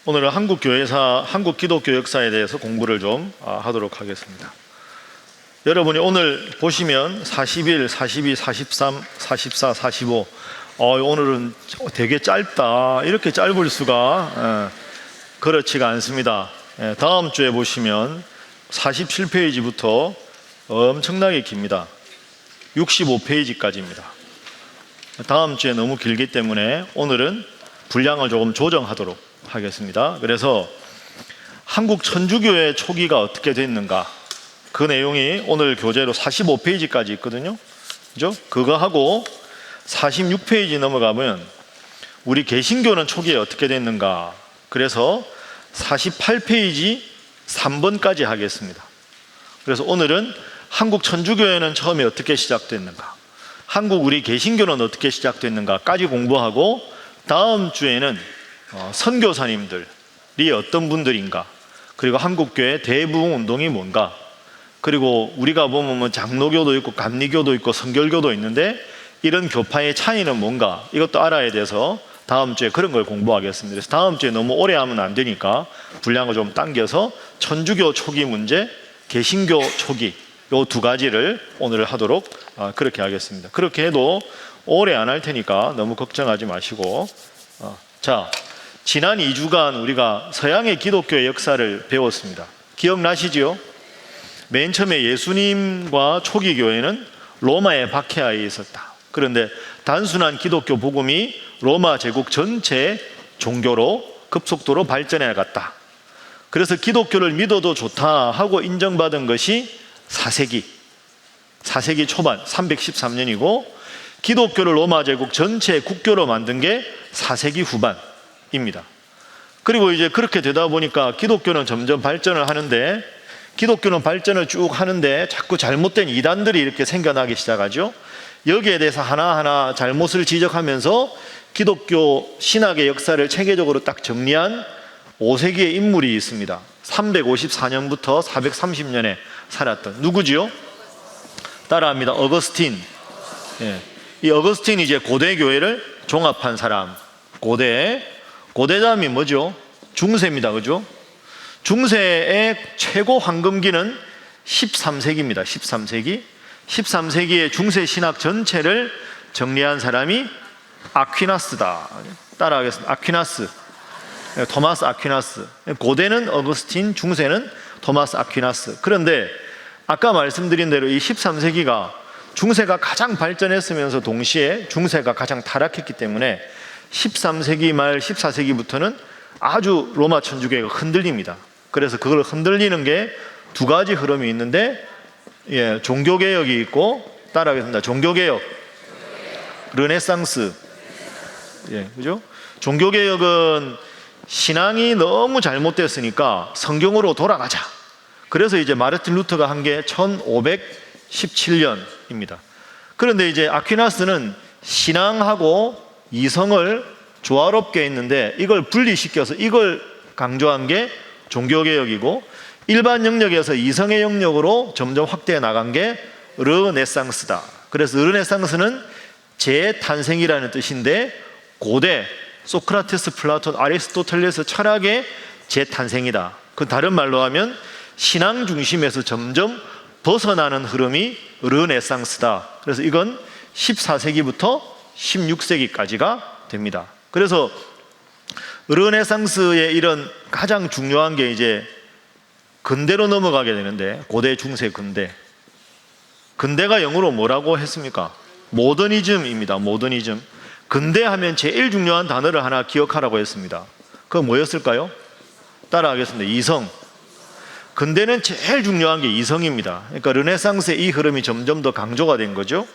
오늘은 한국 기독교 역사에 대해서 공부를 좀 하도록 하겠습니다. 여러분이 오늘 보시면 41, 42, 43, 44, 45 오늘은 되게 짧다, 이렇게 짧을 수가 그렇지가 않습니다. 다음 주에 보시면 47페이지부터 엄청나게 깁니다. 65페이지까지입니다. 다음 주에 너무 길기 때문에 오늘은 분량을 조금 조정하도록 하겠습니다. 그래서 한국 천주교의 초기가 어떻게 됐는가, 그 내용이 오늘 교재로 45페이지까지 있거든요. 그죠? 그거 하고 46페이지 넘어가면 우리 개신교는 초기에 어떻게 됐는가, 그래서 48페이지 3번까지 하겠습니다. 그래서 오늘은 한국 천주교회는 처음에 어떻게 시작됐는가, 한국 우리 개신교는 어떻게 시작됐는가까지 공부하고, 다음 주에는 선교사님들이 어떤 분들인가, 그리고 한국교회 대부흥 운동이 뭔가, 그리고 우리가 보면 장로교도 있고 감리교도 있고 성결교도 있는데 이런 교파의 차이는 뭔가, 이것도 알아야 돼서 다음 주에 그런 걸 공부하겠습니다. 그래서 다음 주에 너무 오래 하면 안 되니까 분량을 좀 당겨서 천주교 초기 문제, 개신교 초기, 요 두 가지를 오늘 하도록 그렇게 하겠습니다. 그렇게 해도 오래 안 할 테니까 너무 걱정하지 마시고, 자, 지난 2주간 우리가 서양의 기독교의 역사를 배웠습니다. 기억나시죠? 맨 처음에 예수님과 초기 교회는 로마의 박해하에 있었다. 그런데 단순한 기독교 복음이 로마 제국 전체 종교로 급속도로 발전해 갔다. 그래서 기독교를 믿어도 좋다 하고 인정받은 것이 4세기 초반 313년이고, 기독교를 로마 제국 전체의 국교로 만든 게 4세기 후반입니다. 그리고 이제 그렇게 되다 보니까 기독교는 점점 발전을 하는데, 기독교는 발전을 쭉 하는데 자꾸 잘못된 이단들이 이렇게 생겨나기 시작하죠. 여기에 대해서 하나하나 잘못을 지적하면서 기독교 신학의 역사를 체계적으로 딱 정리한 5세기의 인물이 있습니다. 354년부터 430년에 살았던 누구지요? 따라합니다. 어거스틴. 이 어거스틴이 이제 고대 교회를 종합한 사람. 고대 다음이 뭐죠? 중세입니다. 그죠? 중세의 최고 황금기는 13세기입니다. 13세기의 중세 신학 전체를 정리한 사람이 아퀴나스다. 따라하겠습니다. 아퀴나스. 토마스 아퀴나스. 고대는 어거스틴, 중세는 토마스 아퀴나스. 그런데 아까 말씀드린 대로 이 13세기가 중세가 가장 발전했으면서 동시에 중세가 가장 타락했기 때문에 13세기 말 14세기부터는 아주 로마 천주교가 흔들립니다. 그래서 그걸 흔들리는 게 두 가지 흐름이 있는데, 종교개혁이 있고, 따라하겠습니다. 종교개혁, 르네상스. 그죠? 종교개혁은 신앙이 너무 잘못됐으니까 성경으로 돌아가자. 그래서 이제 마르틴 루터가 한 게 1517년입니다. 그런데 이제 아퀴나스는 신앙하고 이성을 조화롭게 했는데 이걸 분리시켜서 이걸 강조한 게 종교개혁이고, 일반 영역에서 이성의 영역으로 점점 확대해 나간 게 르네상스다. 그래서 르네상스는 재탄생이라는 뜻인데, 고대 소크라테스, 플라톤, 아리스토텔레스 철학의 재탄생이다. 그 다른 말로 하면 신앙 중심에서 점점 벗어나는 흐름이 르네상스다. 그래서 이건 14세기부터 16세기까지가 됩니다. 그래서 르네상스의 이런 가장 중요한 게 이제 근대로 넘어가게 되는데, 고대, 중세, 근대가 영어로 뭐라고 했습니까? 모더니즘입니다. 모더니즘. 근대하면 제일 중요한 단어를 하나 기억하라고 했습니다. 그건 뭐였을까요? 따라하겠습니다. 이성. 근대는 제일 중요한 게 이성입니다. 그러니까 르네상스의 이 흐름이 점점 더 강조가 된 거죠.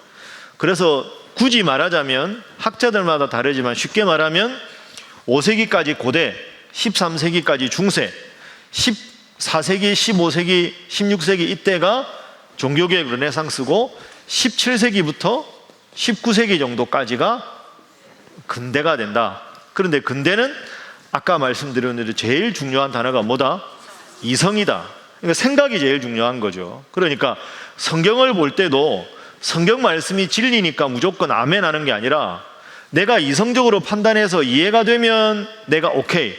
그래서 굳이 말하자면 학자들마다 다르지만 쉽게 말하면 5세기까지 고대, 13세기까지 중세, 14세기, 15세기, 16세기 이때가 종교개혁 르네상스고, 17세기부터 19세기 정도까지가 근대가 된다. 그런데 근대는 아까 말씀드렸는데 제일 중요한 단어가 뭐다? 이성이다. 그러니까 생각이 제일 중요한 거죠. 그러니까 성경을 볼 때도 성경 말씀이 진리니까 무조건 아멘 하는 게 아니라, 내가 이성적으로 판단해서 이해가 되면 내가 오케이,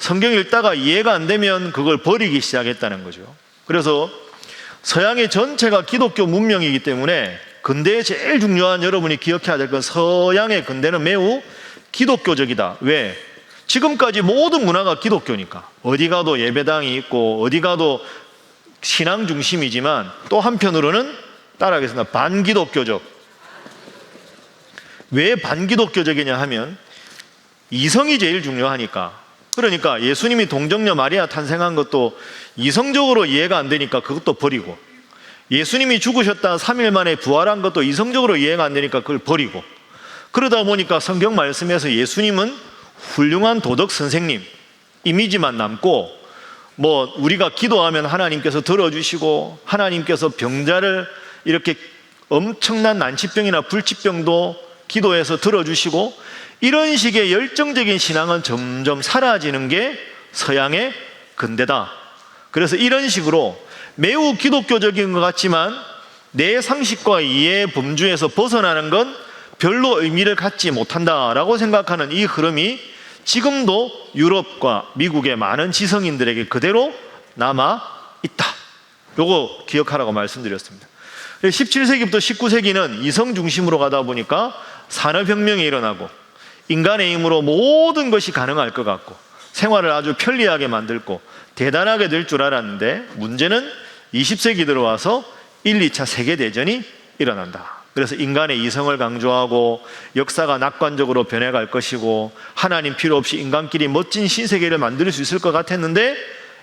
성경 읽다가 이해가 안 되면 그걸 버리기 시작했다는 거죠. 그래서 서양의 전체가 기독교 문명이기 때문에 근대에 제일 중요한, 여러분이 기억해야 될 건 서양의 근대는 매우 기독교적이다. 왜? 지금까지 모든 문화가 기독교니까. 어디 가도 예배당이 있고 어디 가도 신앙 중심이지만 또 한편으로는 따라하겠습니다. 반기독교적. 왜 반기독교적이냐 하면 이성이 제일 중요하니까. 그러니까 예수님이 동정녀 마리아 탄생한 것도 이성적으로 이해가 안 되니까 그것도 버리고, 예수님이 죽으셨다 3일 만에 부활한 것도 이성적으로 이해가 안 되니까 그걸 버리고, 그러다 보니까 성경 말씀에서 예수님은 훌륭한 도덕 선생님 이미지만 남고, 뭐 우리가 기도하면 하나님께서 들어주시고, 하나님께서 병자를 이렇게 엄청난 난치병이나 불치병도 기도해서 들어주시고, 이런 식의 열정적인 신앙은 점점 사라지는 게 서양의 근대다. 그래서 이런 식으로 매우 기독교적인 것 같지만 내 상식과 이해의 범주에서 벗어나는 건 별로 의미를 갖지 못한다라고 생각하는 이 흐름이 지금도 유럽과 미국의 많은 지성인들에게 그대로 남아 있다. 요거 기억하라고 말씀드렸습니다. 17세기부터 19세기는 이성 중심으로 가다 보니까 산업혁명이 일어나고 인간의 힘으로 모든 것이 가능할 것 같고 생활을 아주 편리하게 만들고 대단하게 될 줄 알았는데, 문제는 20세기 들어와서 1, 2차 세계대전이 일어난다. 그래서 인간의 이성을 강조하고 역사가 낙관적으로 변해갈 것이고 하나님 필요 없이 인간끼리 멋진 신세계를 만들 수 있을 것 같았는데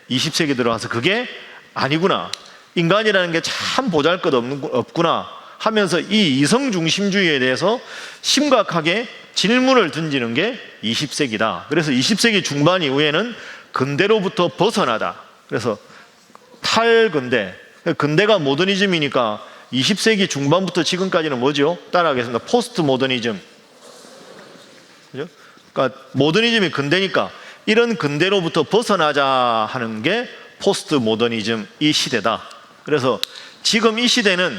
20세기 들어와서 그게 아니구나, 인간이라는 게 참 보잘것없구나 하면서 이 이성 중심주의에 대해서 심각하게 질문을 던지는 게 20세기다. 그래서 20세기 중반 이후에는 근대로부터 벗어나다. 그래서 탈근대, 근대가 모더니즘이니까 20세기 중반부터 지금까지는 뭐죠? 따라하겠습니다. 포스트 모더니즘. 그죠? 그러니까 모더니즘이 근대니까 이런 근대로부터 벗어나자 하는 게 포스트 모더니즘 이 시대다. 그래서 지금 이 시대는,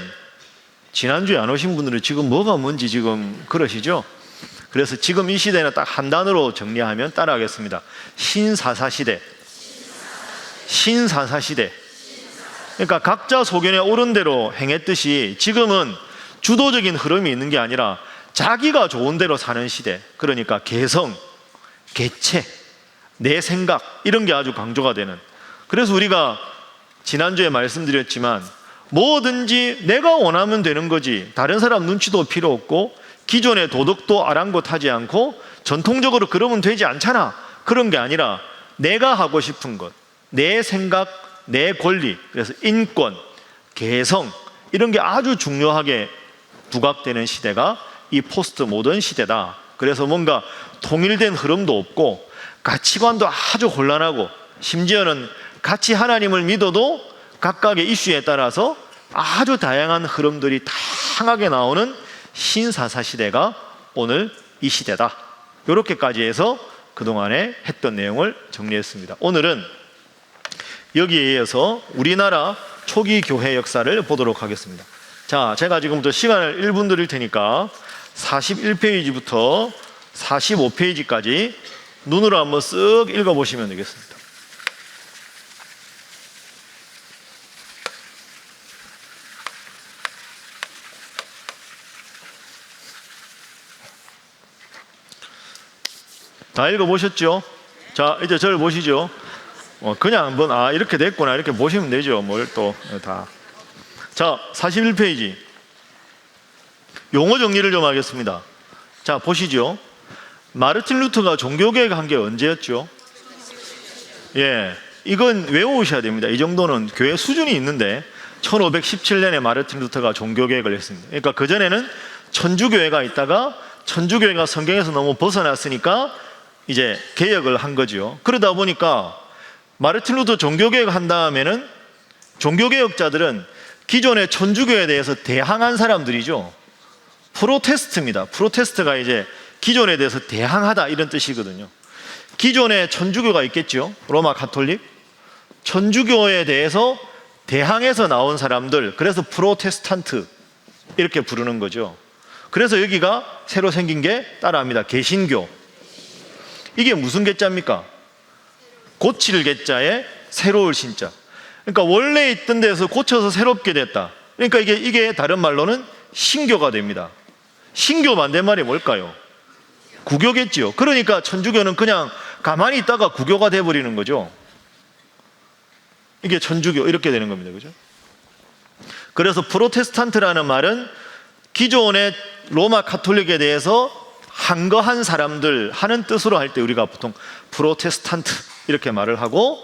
지난주에 안 오신 분들은 지금 뭐가 뭔지 지금 그러시죠? 그래서 지금 이 시대는 딱 한 단어로 정리하면 따라하겠습니다. 신사사시대. 신사사시대. 그러니까 각자 소견에 옳은 대로 행했듯이 지금은 주도적인 흐름이 있는 게 아니라 자기가 좋은 대로 사는 시대. 그러니까 개성, 개체, 내 생각, 이런 게 아주 강조가 되는. 그래서 우리가 지난주에 말씀드렸지만 뭐든지 내가 원하면 되는 거지, 다른 사람 눈치도 필요 없고 기존의 도덕도 아랑곳하지 않고 전통적으로 그러면 되지 않잖아, 그런 게 아니라 내가 하고 싶은 것, 내 생각, 내 권리, 그래서 인권, 개성, 이런 게 아주 중요하게 부각되는 시대가 이 포스트 모던 시대다. 그래서 뭔가 통일된 흐름도 없고 가치관도 아주 혼란하고, 심지어는 같이 하나님을 믿어도 각각의 이슈에 따라서 아주 다양한 흐름들이 다양하게 나오는 신사사 시대가 오늘 이 시대다. 이렇게까지 해서 그동안에 했던 내용을 정리했습니다. 오늘은 여기에 이어서 우리나라 초기 교회 역사를 보도록 하겠습니다. 자, 제가 지금부터 시간을 1분 드릴 테니까 41페이지부터 45페이지까지 눈으로 한번 쓱 읽어보시면 되겠습니다. 다 읽어보셨죠? 자, 이제 저를 보시죠. 그냥 한번 이렇게 됐구나 이렇게 보시면 되죠. 뭘 또 다. 자, 41페이지 용어 정리를 좀 하겠습니다. 자, 보시죠. 마르틴 루터가 종교개혁 한 게 언제였죠? 예, 이건 외우셔야 됩니다. 이 정도는 교회 수준이 있는데 1517년에 마르틴 루터가 종교개혁을 했습니다. 그러니까 그전에는 천주교회가 있다가 천주교회가 성경에서 너무 벗어났으니까 이제 개혁을 한 거죠. 그러다 보니까 마르틴 루터 종교개혁 한 다음에는 종교개혁자들은 기존의 천주교에 대해서 대항한 사람들이죠. 프로테스트입니다. 프로테스트가 이제 기존에 대해서 대항하다 이런 뜻이거든요. 기존에 천주교가 있겠죠. 로마 가톨릭. 천주교에 대해서 대항해서 나온 사람들, 그래서 프로테스탄트 이렇게 부르는 거죠. 그래서 여기가 새로 생긴 게 따라합니다. 개신교. 이게 무슨 개자입니까? 고칠 개자에 새로울 신자. 그러니까 원래 있던 데서 고쳐서 새롭게 됐다. 그러니까 이게 다른 말로는 신교가 됩니다. 신교 반대말이 뭘까요? 구교겠지요. 그러니까 천주교는 그냥 가만히 있다가 구교가 돼버리는 거죠. 이게 천주교 이렇게 되는 겁니다. 그죠? 그래서 프로테스탄트라는 말은 기존의 로마 카톨릭에 대해서 한거한 사람들 하는 뜻으로 할 때 우리가 보통 프로테스탄트 이렇게 말을 하고,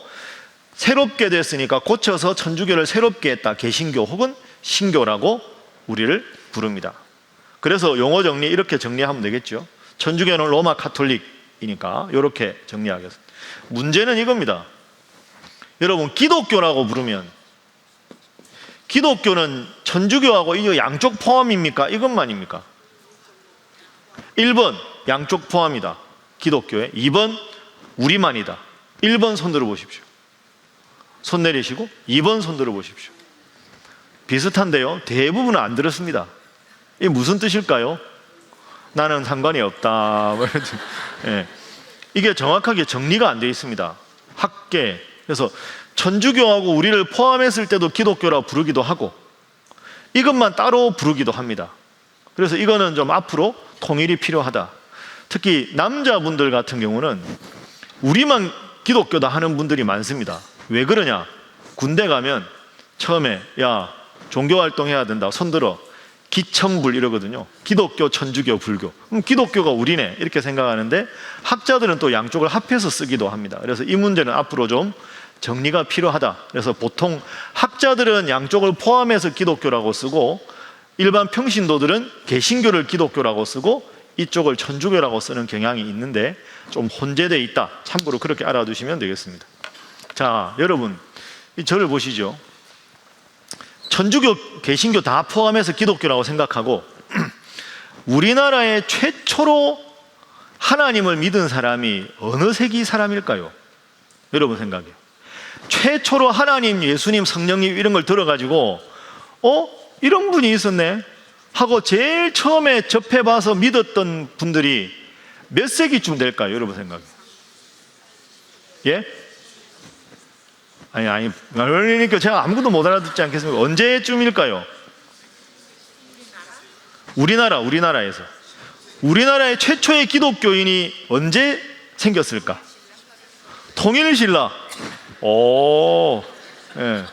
새롭게 됐으니까 고쳐서 천주교를 새롭게 했다, 개신교 혹은 신교라고 우리를 부릅니다. 그래서 용어 정리 이렇게 정리하면 되겠죠. 천주교는 로마 카톨릭이니까 이렇게 정리하겠습니다. 문제는 이겁니다. 여러분, 기독교라고 부르면 기독교는 천주교하고 이거 양쪽 포함입니까? 이것만입니까? 1번 양쪽 포함이다, 기독교에. 2번 우리만이다. 1번 손 들어 보십시오. 손 내리시고 2번 손 들어 보십시오. 비슷한데요, 대부분은 안 들었습니다. 이게 무슨 뜻일까요? 나는 상관이 없다. 예. 이게 정확하게 정리가 안 되어 있습니다. 학계. 그래서 천주교하고 우리를 포함했을 때도 기독교라 부르기도 하고, 이것만 따로 부르기도 합니다. 그래서 이거는 좀 앞으로 통일이 필요하다. 특히 남자분들 같은 경우는 우리만 기독교다 하는 분들이 많습니다. 왜 그러냐? 군대 가면 처음에 야, 종교활동해야 된다, 손들어, 기천불 이러거든요. 기독교, 천주교, 불교. 그럼 기독교가 우리네 이렇게 생각하는데, 학자들은 또 양쪽을 합해서 쓰기도 합니다. 그래서 이 문제는 앞으로 좀 정리가 필요하다. 그래서 보통 학자들은 양쪽을 포함해서 기독교라고 쓰고, 일반 평신도들은 개신교를 기독교라고 쓰고 이쪽을 천주교라고 쓰는 경향이 있는데 좀 혼재되어 있다. 참고로 그렇게 알아두시면 되겠습니다. 자, 여러분, 이 저를 보시죠. 천주교, 개신교 다 포함해서 기독교라고 생각하고 우리나라에 최초로 하나님을 믿은 사람이 어느 세기 사람일까요? 여러분 생각해요. 최초로 하나님, 예수님, 성령님 이런 걸 들어가지고 이런 분이 있었네 하고 제일 처음에 접해봐서 믿었던 분들이 몇 세기쯤 될까요? 여러분 생각해. 예? 아니 그러니까 제가 아무것도 못 알아듣지 않겠습니까? 언제쯤일까요? 우리나라에서 우리나라의 최초의 기독교인이 언제 생겼을까? 통일신라. 예.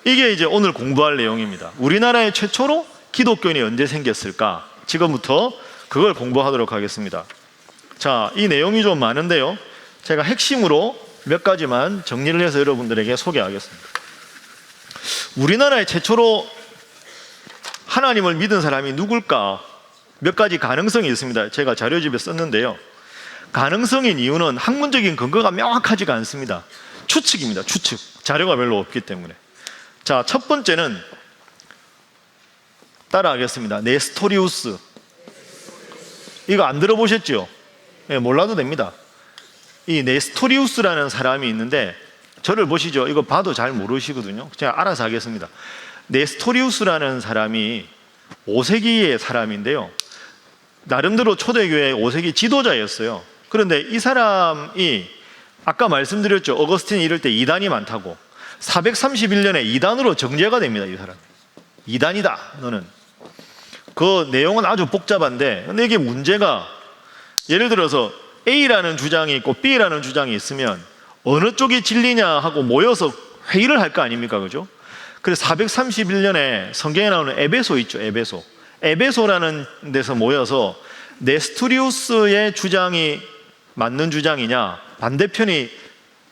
이게 이제 오늘 공부할 내용입니다. 우리나라의 최초로 기독교인이 언제 생겼을까? 지금부터 그걸 공부하도록 하겠습니다. 자, 이 내용이 좀 많은데요, 제가 핵심으로 몇 가지만 정리를 해서 여러분들에게 소개하겠습니다. 우리나라에 최초로 하나님을 믿은 사람이 누굴까? 몇 가지 가능성이 있습니다. 제가 자료집에 썼는데요, 가능성인 이유는 학문적인 근거가 명확하지가 않습니다. 추측입니다. 추측. 자료가 별로 없기 때문에. 자, 첫 번째는 따라하겠습니다. 네스토리우스. 이거 안 들어보셨죠? 예, 몰라도 됩니다. 이 네스토리우스라는 사람이 있는데, 저를 보시죠. 이거 봐도 잘 모르시거든요. 제가 알아서 하겠습니다. 네스토리우스라는 사람이 5세기의 사람인데요, 나름대로 초대교회 5세기 지도자였어요. 그런데 이 사람이 아까 말씀드렸죠. 어거스틴이 이럴 때 이단이 많다고. 431년에 이단으로 정죄가 됩니다. 이 사람. 이단이다 너는. 그 내용은 아주 복잡한데, 근데 이게 문제가, 예를 들어서 A라는 주장이 있고 B라는 주장이 있으면 어느 쪽이 진리냐 하고 모여서 회의를 할 거 아닙니까? 그죠? 그래서 431년에 성경에 나오는 에베소 있죠. 에베소라는 데서 모여서 네스토리우스의 주장이 맞는 주장이냐, 반대편이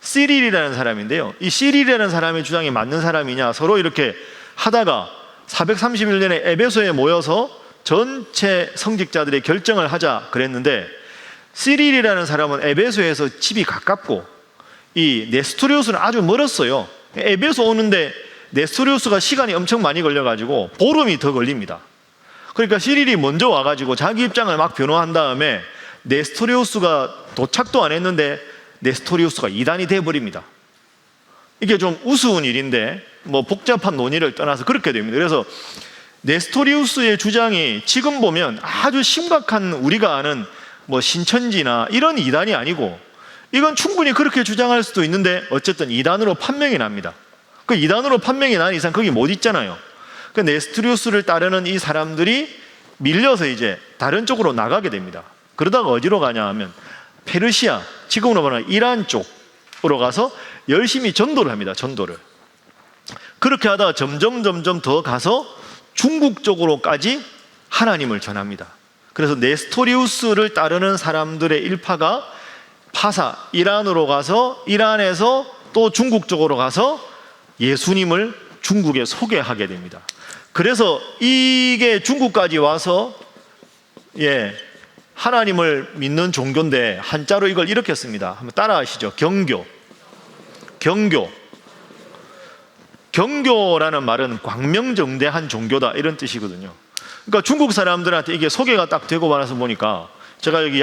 시릴이라는 사람인데요, 이 시릴이라는 사람의 주장이 맞는 사람이냐 서로 이렇게 하다가 431년에 에베소에 모여서 전체 성직자들의 결정을 하자 그랬는데, 시릴이라는 사람은 에베소에서 집이 가깝고 이 네스토리우스는 아주 멀었어요. 에베소 오는데 네스토리우스가 시간이 엄청 많이 걸려가지고 보름이 더 걸립니다. 그러니까 시릴이 먼저 와가지고 자기 입장을 막 변호한 다음에 네스토리우스가 도착도 안 했는데 네스토리우스가 이단이 돼버립니다. 이게 좀 우스운 일인데 뭐 복잡한 논의를 떠나서 그렇게 됩니다. 그래서 네스토리우스의 주장이 지금 보면 아주 심각한, 우리가 아는 뭐 신천지나 이런 이단이 아니고 이건 충분히 그렇게 주장할 수도 있는데 어쨌든 이단으로 판명이 납니다. 그 이단으로 판명이 난 이상 거기 못 있잖아요. 그 네스토리우스를 따르는 이 사람들이 밀려서 이제 다른 쪽으로 나가게 됩니다. 그러다가 어디로 가냐 하면 페르시아, 지금으로 말하면 이란 쪽으로 가서 열심히 전도를 합니다. 전도를. 그렇게 하다가 점점 더 가서 중국 쪽으로까지 하나님을 전합니다. 그래서 네스토리우스를 따르는 사람들의 일파가 파사, 이란으로 가서 이란에서 또 중국 쪽으로 가서 예수님을 중국에 소개하게 됩니다. 그래서 이게 중국까지 와서 하나님을 믿는 종교인데 한자로 이걸 이렇게 씁니다. 한번 따라하시죠. 경교. 경교라는 말은 광명정대한 종교다 이런 뜻이거든요. 그러니까 중국 사람들한테 이게 소개가 딱 되고 말아서 보니까 제가 여기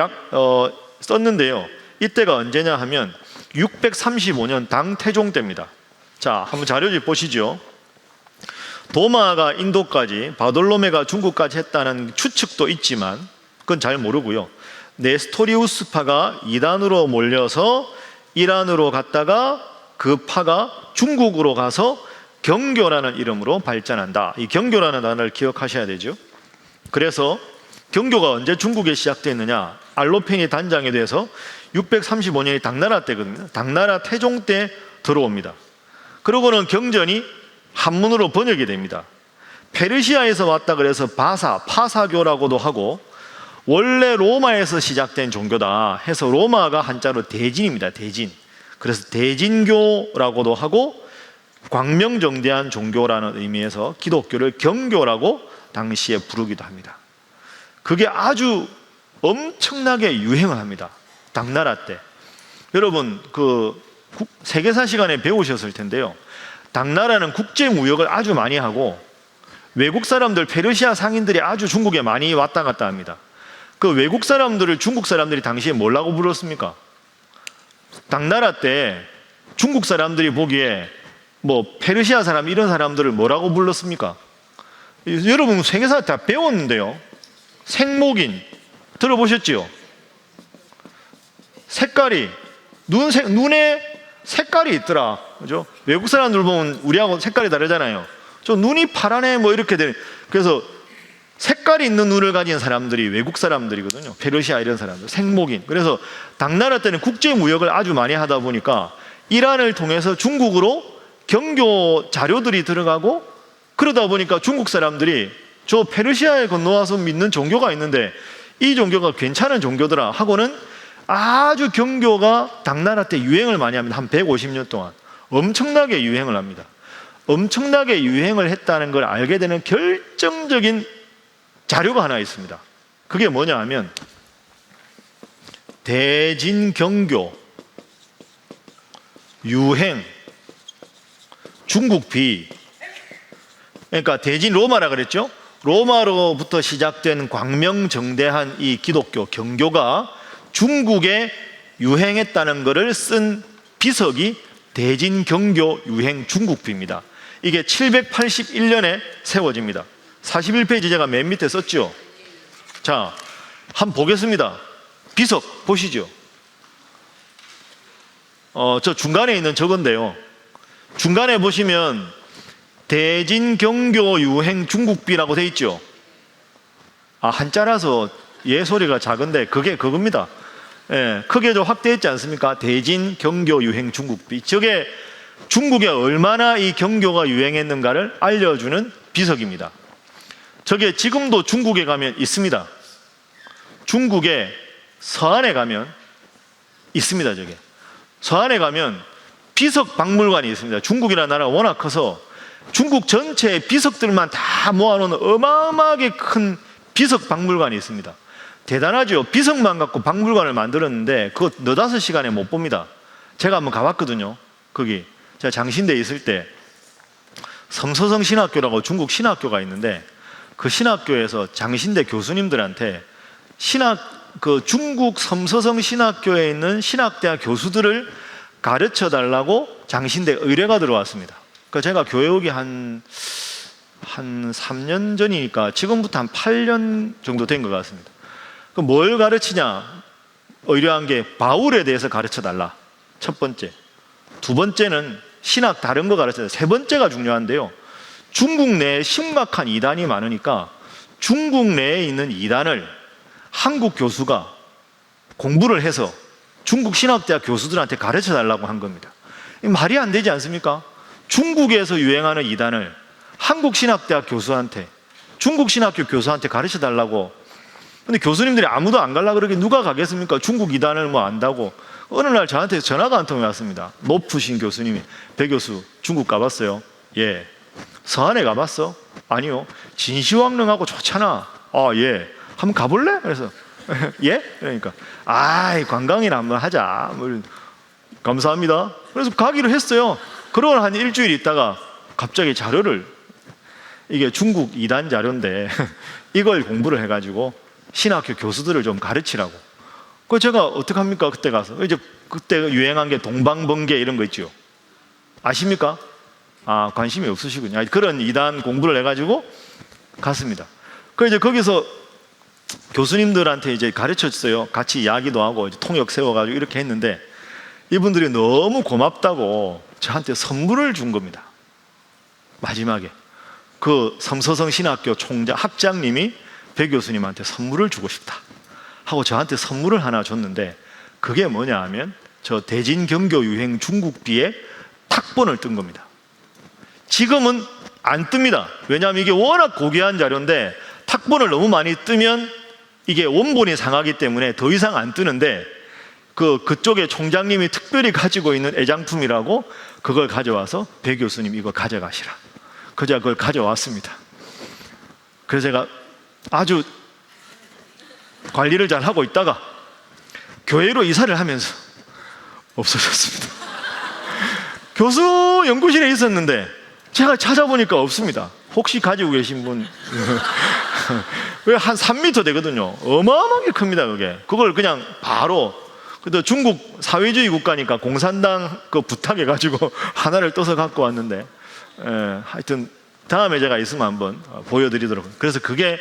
썼는데요. 이때가 언제냐 하면 635년 당태종 때입니다. 자, 한번 자료집 보시죠. 도마가 인도까지, 바돌로메가 중국까지 했다는 추측도 있지만 그건 잘 모르고요. 네스토리우스파가 이단으로 몰려서 이란으로 갔다가 그 파가 중국으로 가서 경교라는 이름으로 발전한다. 이 경교라는 단어를 기억하셔야 되죠. 그래서 경교가 언제 중국에 시작됐느냐? 알로펜이 단장이 돼서 635년이 당나라 때거든요. 당나라 태종 때 들어옵니다. 그러고는 경전이 한문으로 번역이 됩니다. 페르시아에서 왔다 그래서 파사교라고도 하고 원래 로마에서 시작된 종교다 해서 로마가 한자로 대진입니다. 대진. 그래서 대진교라고도 하고 광명정대한 종교라는 의미에서 기독교를 경교라고 당시에 부르기도 합니다. 그게 아주 엄청나게 유행을 합니다. 당나라 때. 여러분 그 세계사 시간에 배우셨을 텐데요. 당나라는 국제 무역을 아주 많이 하고 외국 사람들, 페르시아 상인들이 아주 중국에 많이 왔다 갔다 합니다. 그 외국 사람들을 중국 사람들이 당시에 뭐라고 불렀습니까? 당나라 때 중국 사람들이 보기에 뭐 페르시아 사람 이런 사람들을 뭐라고 불렀습니까? 여러분 세계사 다 배웠는데요. 생목인 들어보셨지요? 색깔이 눈에 색깔이 있더라. 그죠? 외국 사람들 보면 우리하고 색깔이 다르잖아요. 저 눈이 파랗네 뭐 이렇게 되는. 그래서 색깔이 있는 눈을 가진 사람들이 외국 사람들이거든요. 페르시아 이런 사람들, 생목인. 그래서 당나라 때는 국제 무역을 아주 많이 하다 보니까 이란을 통해서 중국으로 경교 자료들이 들어가고 그러다 보니까 중국 사람들이 저 페르시아에 건너와서 믿는 종교가 있는데 이 종교가 괜찮은 종교더라 하고는 아주 경교가 당나라 때 유행을 많이 합니다. 한 150년 동안 엄청나게 유행을 합니다. 엄청나게 유행을 했다는 걸 알게 되는 결정적인 자료가 하나 있습니다. 그게 뭐냐 하면 대진경교 유행 중국비, 그러니까 대진 로마라 그랬죠. 로마로부터 시작된 광명정대한 이 기독교 경교가 중국에 유행했다는 것을 쓴 비석이 대진경교 유행 중국비입니다. 이게 781년에 세워집니다. 41페이지 제가 맨 밑에 썼죠. 자, 한번 보겠습니다. 비석 보시죠. 저 중간에 있는 저건데요. 중간에 보시면 대진경교 유행 중국비라고 돼 있죠. 한자라서 소리가 작은데 그게 그겁니다. 크게 좀 확대했지 않습니까? 대진경교 유행 중국비. 저게 중국에 얼마나 이 경교가 유행했는가를 알려주는 비석입니다. 저게 지금도 중국에 가면 있습니다. 중국의 서안에 가면 있습니다. 저게 서안에 가면 비석 박물관이 있습니다. 중국이라는 나라가 워낙 커서 중국 전체의 비석들만 다 모아놓은 어마어마하게 큰 비석 박물관이 있습니다. 대단하죠. 비석만 갖고 박물관을 만들었는데 그거 너다섯 시간에 못 봅니다. 제가 한번 가봤거든요. 거기 제가 장신대에 있을 때 섬서성 신학교라고 중국 신학교가 있는데 그 신학교에서 장신대 교수님들한테 그 중국 섬서성 신학교에 있는 신학대학 교수들을 가르쳐 달라고 장신대 의뢰가 들어왔습니다. 그러니까 제가 교회 오기 한 3년 전이니까 지금부터 한 8년 정도 된 것 같습니다. 그럼 뭘 가르치냐? 의뢰한 게 바울에 대해서 가르쳐 달라. 첫 번째. 두 번째는 신학 다른 거 가르쳐 달라. 세 번째가 중요한데요. 중국 내에 심각한 이단이 많으니까 중국 내에 있는 이단을 한국 교수가 공부를 해서 중국 신학대학 교수들한테 가르쳐 달라고 한 겁니다. 말이 안 되지 않습니까? 중국에서 유행하는 이단을 한국 신학대학 교수한테, 중국 신학교 교수한테 가르쳐 달라고. 근데 교수님들이 아무도 안 가려고 그러게 누가 가겠습니까? 중국 이단을 뭐 안다고. 어느 날 저한테 전화가 한 통이 왔습니다. 높으신 교수님이, 배 교수 중국 가봤어요? 예. 서한에 가봤어? 아니요. 진시황릉하고 좋잖아. 아, 예. 한번 가볼래? 그래서 예? 그러니까 관광이나 한번 하자. 감사합니다. 그래서 가기로 했어요. 그러고 한 일주일 있다가 갑자기 자료를, 이게 중국 이단 자료인데 이걸 공부를 해가지고 신학교 교수들을 좀 가르치라고. 그 제가 어떡합니까? 그때 가서 이제 그때 유행한 게 동방번개 이런 거 있죠. 아십니까? 아, 관심이 없으시군요. 그런 이단 공부를 해가지고 갔습니다. 그 이제 거기서 교수님들한테 이제 가르쳤어요. 같이 이야기도 하고 이제 통역 세워가지고 이렇게 했는데 이분들이 너무 고맙다고 저한테 선물을 준 겁니다. 마지막에 그 섬서성 신학교 총장 학장님이 배 교수님한테 선물을 주고 싶다 하고 저한테 선물을 하나 줬는데, 그게 뭐냐 하면 저 대진경교 유행 중국비에 탁본을 뜬 겁니다. 지금은 안 뜹니다. 왜냐하면 이게 워낙 고귀한 자료인데 탁본을 너무 많이 뜨면 이게 원본이 상하기 때문에 더 이상 안 뜨는데, 그쪽에 총장님이 특별히 가지고 있는 애장품이라고 그걸 가져와서 배 교수님 이거 가져가시라. 그제가 그걸 가져왔습니다. 그래서 제가 아주 관리를 잘 하고 있다가 교회로 이사를 하면서 없어졌습니다. 교수 연구실에 있었는데 제가 찾아보니까 없습니다. 혹시 가지고 계신 분? 한 3m 되거든요. 어마어마하게 큽니다. 그걸 그냥 바로, 그래도 중국 사회주의 국가니까 공산당 그 부탁해가지고 하나를 떠서 갖고 왔는데, 하여튼 다음에 제가 있으면 한번 보여드리도록. 그래서 그게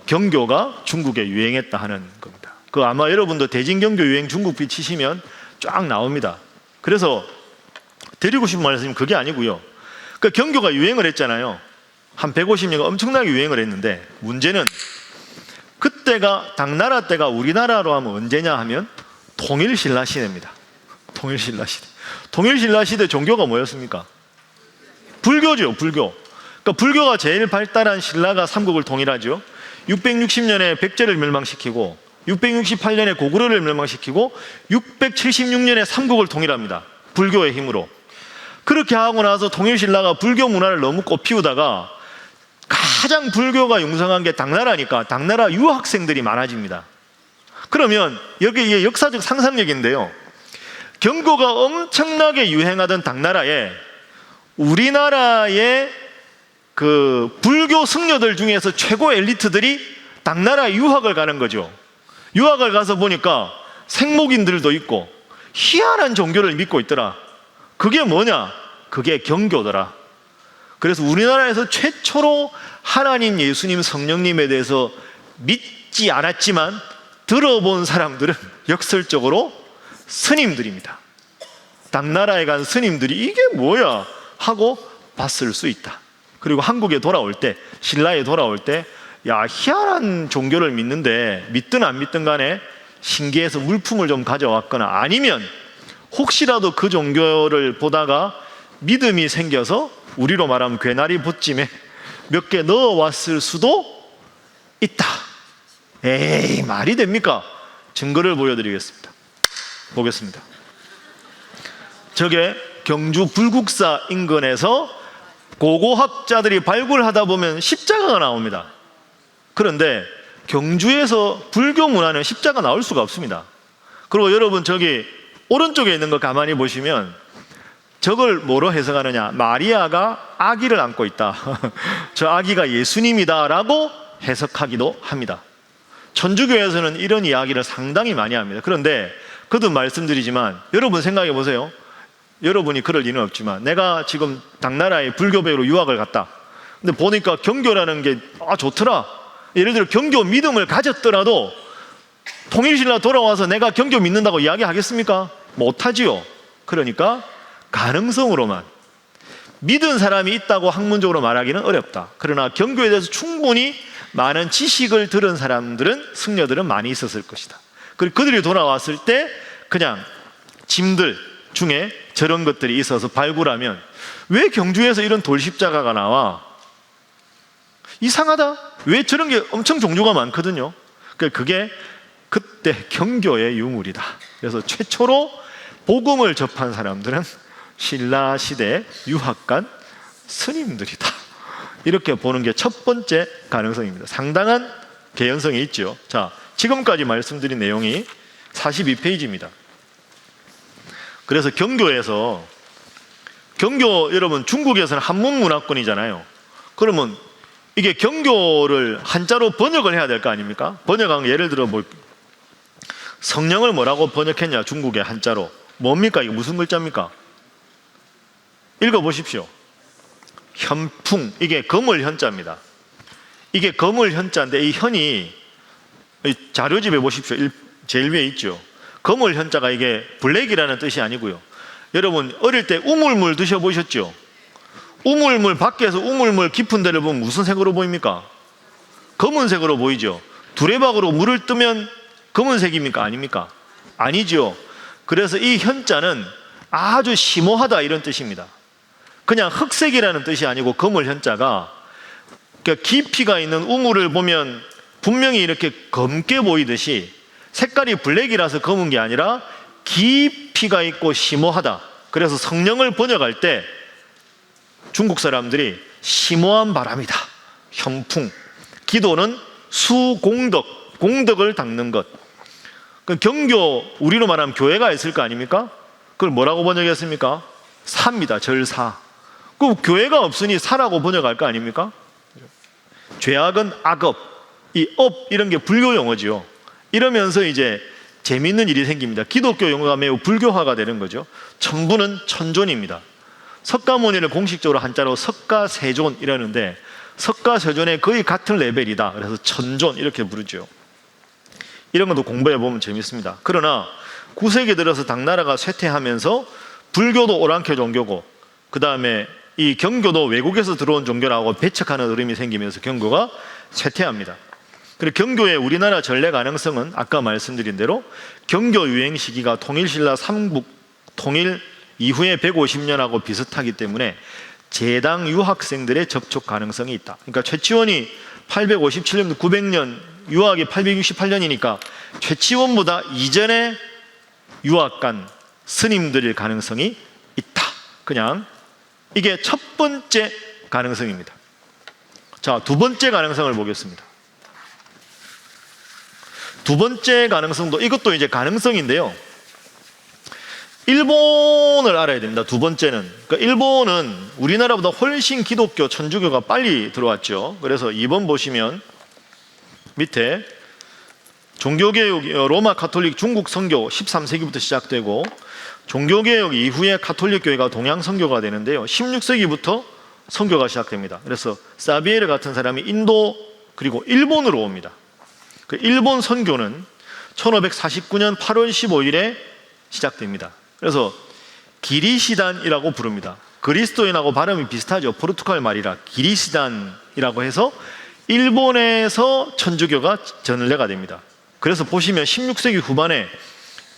경교가 중국에 유행했다 하는 겁니다. 그 아마 여러분도 대진경교 유행 중국비 치시면 쫙 나옵니다. 그래서 드리고 싶은 말씀은 그게 아니고요. 그 경교가 유행을 했잖아요. 한 150년 엄청나게 유행을 했는데, 문제는 그때가 당나라 때가 우리나라로 하면 언제냐 하면 통일신라 시대입니다. 통일신라 시대. 통일신라 시대 종교가 뭐였습니까? 불교죠. 불교. 그러니까 불교가 제일 발달한 신라가 삼국을 통일하죠. 660년에 백제를 멸망시키고 668년에 고구려를 멸망시키고 676년에 삼국을 통일합니다. 불교의 힘으로. 그렇게 하고 나서 통일신라가 불교 문화를 너무 꽃피우다가 가장 불교가 융성한 게 당나라니까 당나라 유학생들이 많아집니다. 그러면 여기 이게 역사적 상상력인데요. 경고가 엄청나게 유행하던 당나라에 우리나라의 그 불교 승려들 중에서 최고 엘리트들이 당나라에 유학을 가는 거죠. 유학을 가서 보니까 생목인들도 있고 희한한 종교를 믿고 있더라. 그게 뭐냐? 그게 경교더라. 그래서 우리나라에서 최초로 하나님, 예수님, 성령님에 대해서 믿지 않았지만 들어본 사람들은 역설적으로 스님들입니다. 당나라에 간 스님들이 이게 뭐야 하고 봤을 수 있다. 그리고 한국에 돌아올 때, 신라에 돌아올 때, 야, 희한한 종교를 믿는데 믿든 안 믿든 간에 신기해서 물품을 좀 가져왔거나, 아니면 혹시라도 그 종교를 보다가 믿음이 생겨서 우리로 말하면 괴나리 보찜에 몇 개 넣어왔을 수도 있다. 에이, 말이 됩니까? 증거를 보여드리겠습니다. 보겠습니다. 저게 경주 불국사 인근에서 고고학자들이 발굴하다 보면 십자가가 나옵니다. 그런데 경주에서 불교 문화는 십자가 나올 수가 없습니다. 그리고 여러분 저기 오른쪽에 있는 거 가만히 보시면 저걸 뭐로 해석하느냐? 마리아가 아기를 안고 있다. 저 아기가 예수님이다 라고 해석하기도 합니다. 천주교에서는 이런 이야기를 상당히 많이 합니다. 그런데 거듭 말씀드리지만 여러분 생각해 보세요. 여러분이 그럴 리는 없지만 내가 지금 당나라의 불교배우로 유학을 갔다. 근데 보니까 경교라는 게 좋더라. 예를 들어 경교 믿음을 가졌더라도 통일신라 돌아와서 내가 경교 믿는다고 이야기하겠습니까? 못하지요. 그러니까 가능성으로만, 믿은 사람이 있다고 학문적으로 말하기는 어렵다. 그러나 경교에 대해서 충분히 많은 지식을 들은 사람들은, 승려들은 많이 있었을 것이다. 그리고 그들이 돌아왔을 때 그냥 짐들 중에 저런 것들이 있어서 발굴하면, 왜 경주에서 이런 돌십자가가 나와? 이상하다. 왜 저런 게 엄청 종류가 많거든요. 그게 그때 경교의 유물이다. 그래서 최초로 복음을 접한 사람들은 신라 시대 유학 간 스님들이다. 이렇게 보는 게 첫 번째 가능성입니다. 상당한 개연성이 있죠. 자, 지금까지 말씀드린 내용이 42페이지입니다. 그래서 경교에서, 경교 여러분 중국에서는 한문 문화권이잖아요. 그러면 이게 경교를 한자로 번역을 해야 될 거 아닙니까? 번역한 예를 들어 뭐 성령을 뭐라고 번역했냐? 중국의 한자로 뭡니까? 이게 무슨 글자입니까? 읽어보십시오. 현풍. 이게 거물 현자입니다. 이게 거물 현자인데 이 현이 자료집에 보십시오. 제일 위에 있죠. 거물 현자가 이게 블랙이라는 뜻이 아니고요. 여러분 어릴 때 우물물 드셔보셨죠? 우물물, 밖에서 우물물 깊은 데를 보면 무슨 색으로 보입니까? 검은색으로 보이죠. 두레박으로 물을 뜨면 검은색입니까? 아닙니까? 아니죠. 그래서 이 현자는 아주 심오하다 이런 뜻입니다. 그냥 흑색이라는 뜻이 아니고 거물 현자가, 그러니까 깊이가 있는 우물을 보면 분명히 이렇게 검게 보이듯이 색깔이 블랙이라서 검은 게 아니라 깊이가 있고 심오하다. 그래서 성령을 번역할 때 중국 사람들이 심오한 바람이다. 현풍. 기도는 수공덕, 공덕을 닦는 것. 경교, 우리로 말하면 교회가 있을 거 아닙니까? 그걸 뭐라고 번역했습니까? 사입니다. 절사. 그 교회가 없으니 사라고 번역할 거 아닙니까? 죄악은 악업, 이 업 이런 게 불교 용어지요. 이러면서 이제 재미있는 일이 생깁니다. 기독교 용어가 매우 불교화가 되는 거죠. 천부는 천존입니다. 석가모니를 공식적으로 한자로 석가세존 이라는데, 석가세존의 거의 같은 레벨이다. 그래서 천존 이렇게 부르죠. 이런 것도 공부해 보면 재밌습니다. 그러나 9세기 들어서 당나라가 쇠퇴하면서 불교도 오랑캐 종교고, 그 다음에 이 경교도 외국에서 들어온 종교라고 배척하는 흐름이 생기면서 경교가 쇠퇴합니다. 그리고 경교의 우리나라 전래 가능성은 아까 말씀드린 대로 경교 유행 시기가 통일신라 삼국 통일 이후에 150년하고 비슷하기 때문에 재당 유학생들의 접촉 가능성이 있다. 그러니까 최치원이 857년, 900년, 유학이 868년이니까 최치원보다 이전에 유학 간 스님들일 가능성이 있다. 그냥 이게 첫 번째 가능성입니다. 자, 두 번째 가능성을 보겠습니다. 두 번째 가능성도, 이것도 이제 가능성인데요. 일본을 알아야 됩니다. 두 번째는. 그러니까 일본은 우리나라보다 훨씬 기독교, 천주교가 빨리 들어왔죠. 그래서 2번 보시면 밑에 종교개혁, 로마 가톨릭 중국 선교 13세기부터 시작되고, 종교개혁 이후에 가톨릭 교회가 동양 선교가 되는데요. 16세기부터 선교가 시작됩니다. 그래서 사비에르 같은 사람이 인도 그리고 일본으로 옵니다. 그 일본 선교는 1549년 8월 15일에 시작됩니다. 그래서 기리시단이라고 부릅니다. 그리스도인하고 발음이 비슷하죠. 포르투갈 말이라 기리시단이라고 해서 일본에서 천주교가 전례가 됩니다. 그래서 보시면 16세기 후반에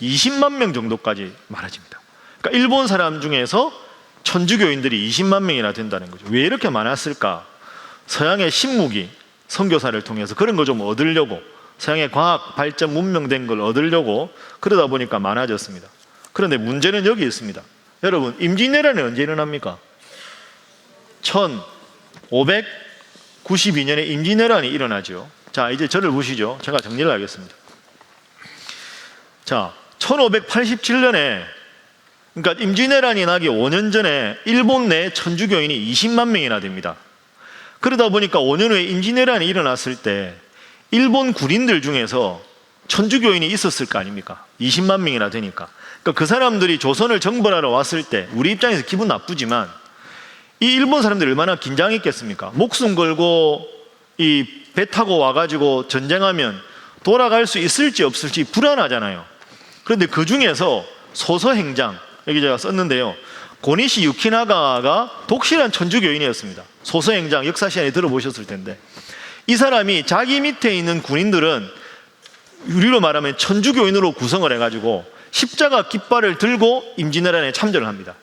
20만 명 정도까지 많아집니다. 그러니까 일본 사람 중에서 천주교인들이 20만 명이나 된다는 거죠. 왜 이렇게 많았을까? 서양의 신무기, 선교사를 통해서 그런 거 좀 얻으려고, 서양의 과학 발전 문명된 걸 얻으려고 그러다 보니까 많아졌습니다. 그런데 문제는 여기 있습니다. 여러분, 임진왜란이 언제 일어납니까? 1592년에 임진왜란이 일어나죠. 자, 이제 저를 보시죠. 제가 정리를 하겠습니다. 자, 1587년에, 그러니까 임진왜란이 나기 5년 전에 일본 내 천주교인이 20만 명이나 됩니다. 그러다 보니까 5년 후에 임진왜란이 일어났을 때 일본 군인들 중에서 천주교인이 있었을 거 아닙니까? 20만 명이나 되니까. 그러니까 그 사람들이 조선을 정벌하러 왔을 때 우리 입장에서 기분 나쁘지만 이 일본 사람들이 얼마나 긴장했겠습니까? 목숨 걸고 이 배 타고 와가지고 전쟁하면 돌아갈 수 있을지 없을지 불안하잖아요. 그런데 그 중에서 소서행장, 여기 제가 썼는데요, 고니시 유키나가가 독실한 천주교인이었습니다. 소서행장 역사 시간에 들어보셨을 텐데, 이 사람이 자기 밑에 있는 군인들은 우리로 말하면 천주교인으로 구성을 해가지고 십자가 깃발을 들고 임진왜란에 참전을 합니다.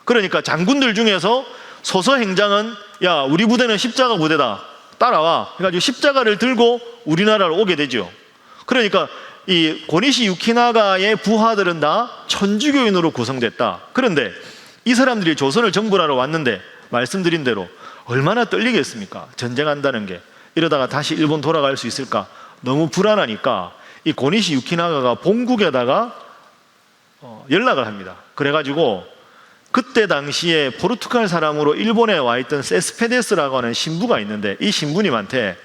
그러니까 장군들 중에서 소서행장은 야, 우리 부대는 십자가 부대다, 따라와 해가지고 십자가를 들고 우리나라로 오게 되죠. 그러니까 이 고니시 유키나가의 부하들은 다 천주교인으로 구성됐다. 그런데 이 사람들이 조선을 정벌하러 왔는데 말씀드린 대로 얼마나 떨리겠습니까? 전쟁한다는 게. 이러다가 다시 일본 돌아갈 수 있을까? 너무 불안하니까 이 고니시 유키나가가 본국에다가 연락을 합니다. 그래가지고 그때 당시에 포르투갈 사람으로 일본에 와 있던 세스페데스라고 하는 신부가 있는데, 이 신부님한테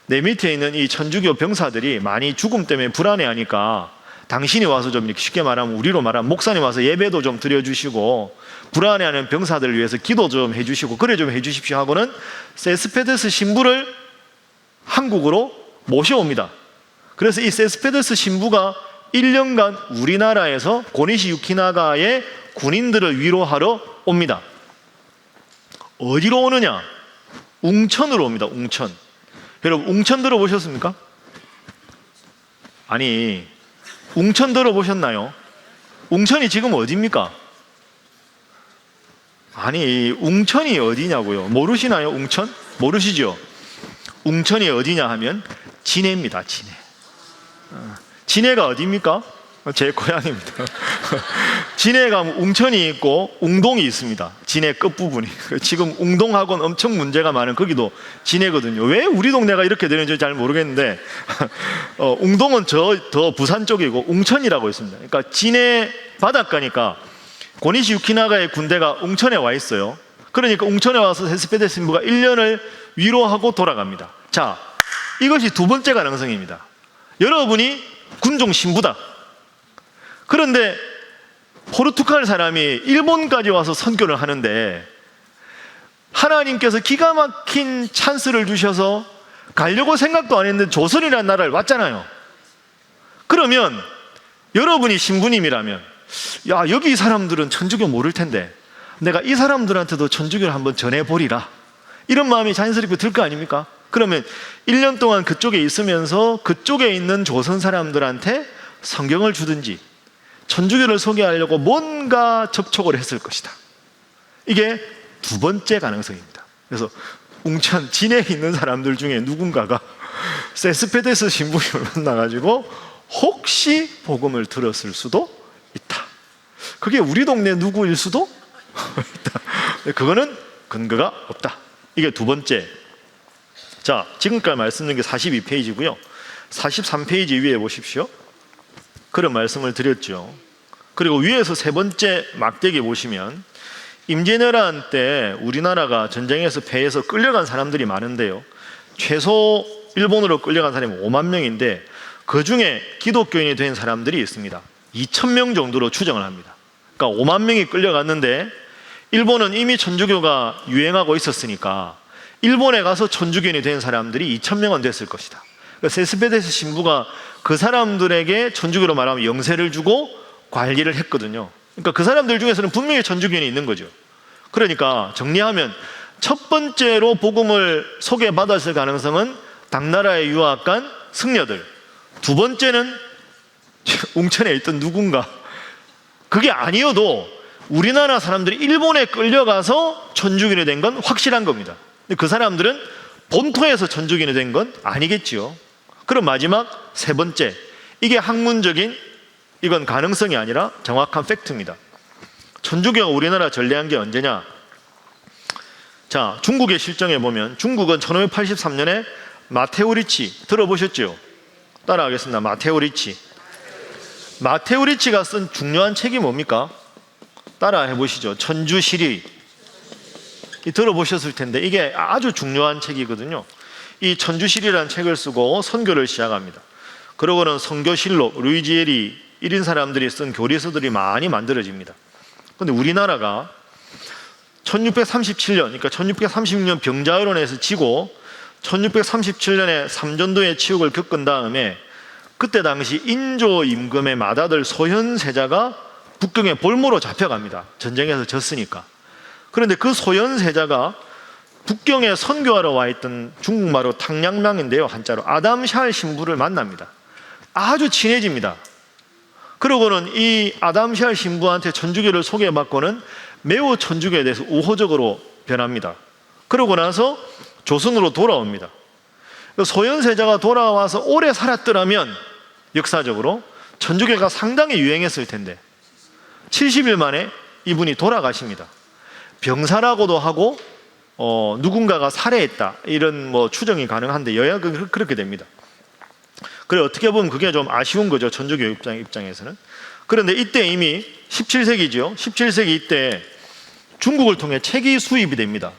내 밑에 있는 이 천주교 병사들이 많이 죽음 때문에 불안해하니까 당신이 와서 좀 이렇게 쉽게 말하면 우리로 말하면 목사님 와서 예배도 좀 드려주시고 불안해하는 병사들을 위해서 기도 좀 해주시고 그래 좀 해주십시오 하고는 세스페데스 신부를 한국으로 모셔옵니다. 그래서 이 세스페데스 신부가 1년간 우리나라에서 고니시 유키나가의 군인들을 위로하러 옵니다. 어디로 오느냐? 웅천으로 옵니다. 웅천. 여러분, 웅천 들어보셨습니까? 아니, 웅천 들어보셨나요? 웅천이 지금 어디입니까? 아니, 웅천이 어디냐고요? 모르시나요? 웅천? 모르시죠? 웅천이 어디냐 하면 진해입니다. 진해. 진해가 어디입니까? 제 고향입니다. 진해에 가면 웅천이 있고 웅동이 있습니다. 진해 끝부분이. 지금 웅동하고는 엄청 문제가 많은 거기도 진해거든요. 왜 우리 동네가 이렇게 되는지 잘 모르겠는데 웅동은 더 부산 쪽이고 웅천이라고 있습니다. 그러니까 진해 바닷가니까 고니시 유키나가의 군대가 웅천에 와 있어요. 그러니까 웅천에 와서 세스페데스 신부가 1년을 위로하고 돌아갑니다. 자, 이것이 두 번째 가능성입니다. 여러분이 군종 신부다. 그런데 포르투갈 사람이 일본까지 와서 선교를 하는데 하나님께서 기가 막힌 찬스를 주셔서 가려고 생각도 안 했는데 조선이라는 나라를 왔잖아요. 그러면 여러분이 신부님이라면 야, 여기 이 사람들은 천주교 모를 텐데 내가 이 사람들한테도 천주교를 한번 전해보리라, 이런 마음이 자연스럽게 들 거 아닙니까? 그러면 1년 동안 그쪽에 있으면서 그쪽에 있는 조선 사람들한테 성경을 주든지 천주교를 소개하려고 뭔가 접촉을 했을 것이다. 이게 두 번째 가능성입니다. 그래서 웅천 진해에 있는 사람들 중에 누군가가 세스페데스 신부님을 만나가지고 혹시 복음을 들었을 수도 있다. 그게 우리 동네 누구일 수도 있다. 그거는 근거가 없다. 이게 두 번째. 자, 지금까지 말씀드린 게 42페이지고요. 43페이지 위에 보십시오. 그런 말씀을 드렸죠. 그리고 위에서 세 번째 막대기 보시면 임진왜란 때 우리나라가 전쟁에서 패해서 끌려간 사람들이 많은데요, 최소 일본으로 끌려간 사람이 5만 명인데 그 중에 기독교인이 된 사람들이 있습니다. 2,000명 정도로 추정을 합니다. 그러니까 5만 명이 끌려갔는데 일본은 이미 천주교가 유행하고 있었으니까 일본에 가서 천주교인이 된 사람들이 2,000명은 됐을 것이다. 그러니까 세스페데스 신부가 그 사람들에게 천주교로 말하면 영세를 주고 관리를 했거든요. 그러니까 그 사람들 중에서는 분명히 천주교인이 있는 거죠. 그러니까 정리하면 첫 번째로 복음을 소개받았을 가능성은 당나라에 유학 간 승려들, 두 번째는 웅천에 있던 누군가, 그게 아니어도 우리나라 사람들이 일본에 끌려가서 천주교인이 된 건 확실한 겁니다. 근데 그 사람들은 본토에서 천주교인이 된 건 아니겠지요. 그럼 마지막 세 번째, 이게 학문적인 이건 가능성이 아니라 정확한 팩트입니다. 천주교가 우리나라 전래한 게 언제냐? 자, 중국의 실정에 보면 중국은 1583년에 마테오 리치 들어보셨죠? 따라하겠습니다. 마테오 리치. 마테오 리치가 쓴 중요한 책이 뭡니까? 따라 해보시죠. 천주시리. 들어보셨을 텐데 이게 아주 중요한 책이거든요. 이 천주시리라는 책을 쓰고 선교를 시작합니다. 그러고는 선교실록, 루이지엘이 이런 사람들이 쓴 교리서들이 많이 만들어집니다. 그런데 우리나라가 1637년, 그러니까 1636년 병자호란에서 지고 1637년에 삼전도의 치욕을 겪은 다음에 그때 당시 인조 임금의 맏아들 소현세자가 북경의 볼모로 잡혀갑니다. 전쟁에서 졌으니까. 그런데 그 소현세자가 북경에 선교하러 와 있던 중국말로 탕량랑인데요, 한자로 아담샬 신부를 만납니다. 아주 친해집니다. 그러고는 이 아담샬 신부한테 천주교를 소개받고는 매우 천주교에 대해서 우호적으로 변합니다. 그러고 나서 조선으로 돌아옵니다. 소현세자가 돌아와서 오래 살았더라면 역사적으로 천주교가 상당히 유행했을 텐데 70일 만에 이분이 돌아가십니다. 병사라고도 하고 누군가가 살해했다 이런 추정이 가능한데 여야 그렇게 됩니다. 그래 어떻게 보면 그게 좀 아쉬운 거죠, 천주교 입장에서는. 그런데 이때 이미 17세기죠. 17세기 이때 중국을 통해 책이 수입이 됩니다.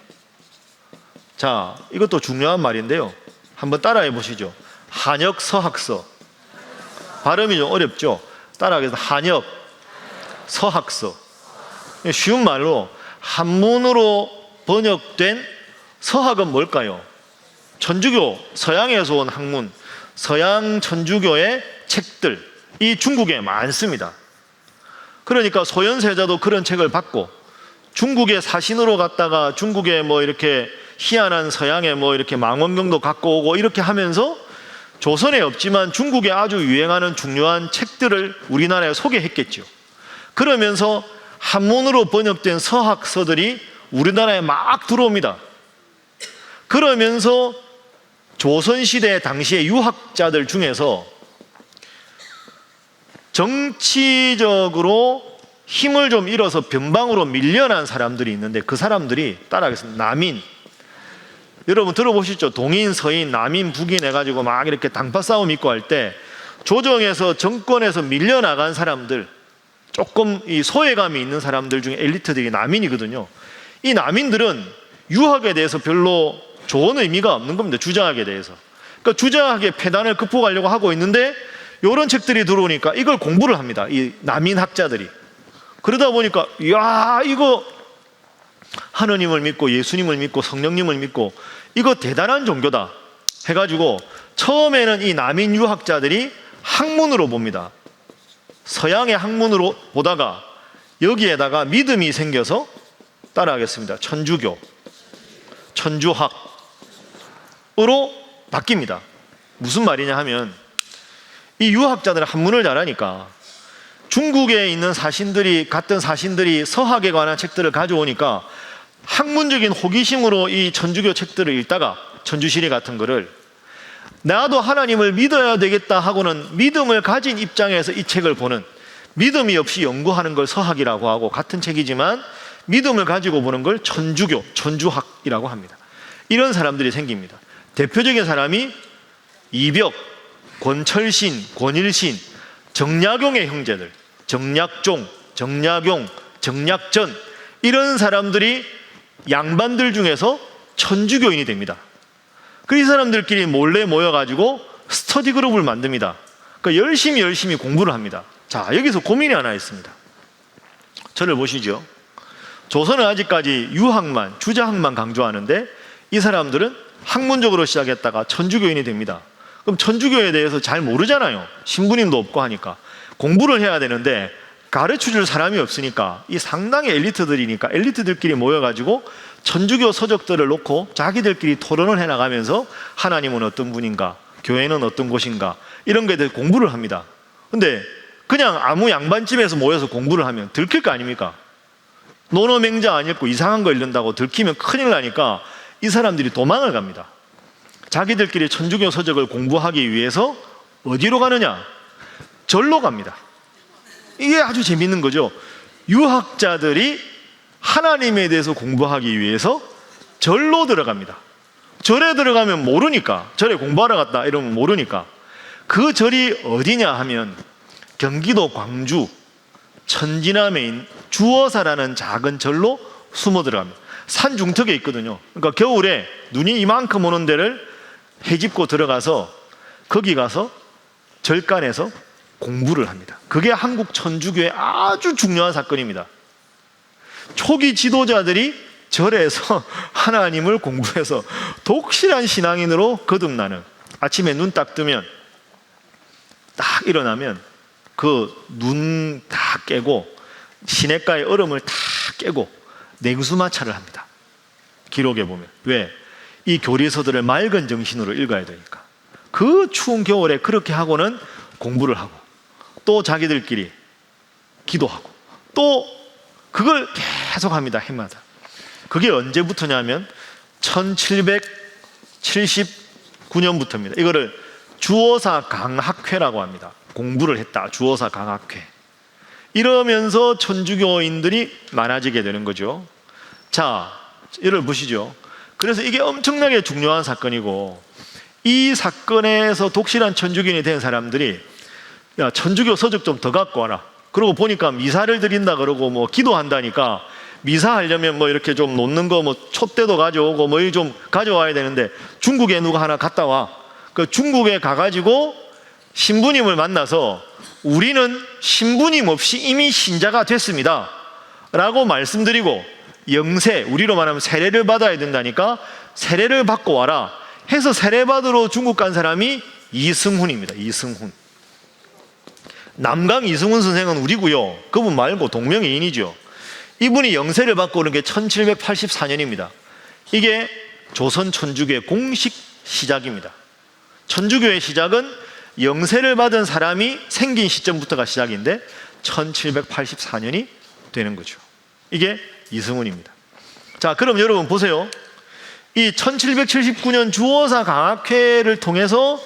자, 이것도 중요한 말인데요. 한번 따라해 보시죠. 한역 서학서. 발음이 좀 어렵죠. 따라하겠습니다. 한역 서학서. 쉬운 말로 한문으로 번역된 서학은 뭘까요? 천주교, 서양에서 온 학문, 서양 천주교의 책들, 이 중국에 많습니다. 그러니까 소현세자도 그런 책을 받고 중국의 사신으로 갔다가 중국에 이렇게 희한한 서양의 이렇게 망원경도 갖고 오고 이렇게 하면서 조선에 없지만 중국에 아주 유행하는 중요한 책들을 우리나라에 소개했겠죠. 그러면서 한문으로 번역된 서학서들이 우리나라에 막 들어옵니다. 그러면서 조선시대 당시의 유학자들 중에서 정치적으로 힘을 좀 잃어서 변방으로 밀려난 사람들이 있는데 그 사람들이 따라하겠습니다. 남인. 여러분 들어보시죠. 동인, 서인, 남인, 북인 해가지고 막 이렇게 당파 싸움 있고 할 때 조정에서 정권에서 밀려나간 사람들, 조금 이 소외감이 있는 사람들 중에 엘리트들이 남인이거든요. 이 남인들은 유학에 대해서 별로 좋은 의미가 없는 겁니다. 주장학에 대해서. 그러니까 주장학의 폐단을 극복하려고 하고 있는데 이런 책들이 들어오니까 이걸 공부를 합니다. 이 남인 학자들이. 그러다 보니까 이야, 이거 하느님을 믿고 예수님을 믿고 성령님을 믿고 이거 대단한 종교다 해가지고 처음에는 이 남인 유학자들이 학문으로 봅니다. 서양의 학문으로 보다가 여기에다가 믿음이 생겨서 따라하겠습니다. 천주교, 천주학으로 바뀝니다. 무슨 말이냐 하면 이 유학자들은 한문을 잘하니까 중국에 있는 사신들이 같은 사신들이 서학에 관한 책들을 가져오니까 학문적인 호기심으로 이 천주교 책들을 읽다가 천주시리 같은 거를 나도 하나님을 믿어야 되겠다 하고는 믿음을 가진 입장에서 이 책을 보는, 믿음이 없이 연구하는 걸 서학이라고 하고 같은 책이지만 믿음을 가지고 보는 걸 천주교, 천주학이라고 합니다. 이런 사람들이 생깁니다. 대표적인 사람이 이벽, 권철신, 권일신, 정약용의 형제들, 정약종, 정약용, 정약전, 이런 사람들이 양반들 중에서 천주교인이 됩니다. 그 이 사람들끼리 몰래 모여가지고 스터디 그룹을 만듭니다. 그러니까 열심히 공부를 합니다. 자, 여기서 고민이 하나 있습니다. 저를 보시죠. 조선은 아직까지 유학만, 주자학만 강조하는데 이 사람들은 학문적으로 시작했다가 천주교인이 됩니다. 그럼 천주교에 대해서 잘 모르잖아요. 신부님도 없고 하니까. 공부를 해야 되는데 가르쳐줄 사람이 없으니까 이 상당히 엘리트들이니까 엘리트들끼리 모여가지고 천주교 서적들을 놓고 자기들끼리 토론을 해나가면서 하나님은 어떤 분인가, 교회는 어떤 곳인가, 이런 거에 대해서 공부를 합니다. 근데 그냥 아무 양반집에서 모여서 공부를 하면 들킬 거 아닙니까? 노노맹자 안 읽고 이상한 거 읽는다고 들키면 큰일 나니까 이 사람들이 도망을 갑니다. 자기들끼리 천주교 서적을 공부하기 위해서 어디로 가느냐? 절로 갑니다. 이게 아주 재밌는 거죠. 유학자들이 하나님에 대해서 공부하기 위해서 절로 들어갑니다. 절에 들어가면 모르니까, 절에 공부하러 갔다 이러면 모르니까. 그 절이 어디냐 하면 경기도 광주 천지남에 있는 주어사라는 작은 절로 숨어 들어갑니다. 산 중턱에 있거든요. 그러니까 겨울에 눈이 이만큼 오는 데를 헤집고 들어가서 거기 가서 절간에서 공부를 합니다. 그게 한국 천주교의 아주 중요한 사건입니다. 초기 지도자들이 절에서 하나님을 공부해서 독실한 신앙인으로 거듭나는, 아침에 눈 딱 뜨면 딱 일어나면 그 눈 다 깨고 시냇가의 얼음을 다 깨고 냉수마찰을 합니다. 기록에 보면. 왜? 이 교리서들을 맑은 정신으로 읽어야 되니까. 그 추운 겨울에 그렇게 하고는 공부를 하고 또 자기들끼리 기도하고 또 그걸 계속 합니다. 해마다. 그게 언제부터냐면 1779년부터입니다. 이거를 주어사 강학회라고 합니다. 공부를 했다. 주어사 강학회. 이러면서 천주교인들이 많아지게 되는 거죠. 자, 이를 보시죠. 그래서 이게 엄청나게 중요한 사건이고, 이 사건에서 독실한 천주교인이 된 사람들이 야, 천주교 서적 좀 더 갖고 와라. 그러고 보니까 미사를 드린다 그러고 뭐 기도한다니까 미사하려면 뭐 이렇게 좀 놓는 거 뭐 촛대도 가져오고 뭐 좀 가져와야 되는데 중국에 누가 하나 갔다 와. 그 중국에 가가지고 신부님을 만나서 우리는 신부님 없이 이미 신자가 됐습니다 라고 말씀드리고 영세, 우리로 말하면 세례를 받아야 된다니까 세례를 받고 와라 해서 세례받으러 중국 간 사람이 이승훈입니다. 이승훈. 남강 이승훈 선생은 우리고요. 그분 말고 동명이인이죠. 이분이 영세를 받고 오는 게 1784년입니다. 이게 조선 천주교의 공식 시작입니다. 천주교의 시작은 영세를 받은 사람이 생긴 시점부터가 시작인데 1784년이 되는 거죠. 이게 이승훈입니다. 자, 그럼 여러분 보세요. 이 1779년 주어사 강학회를 통해서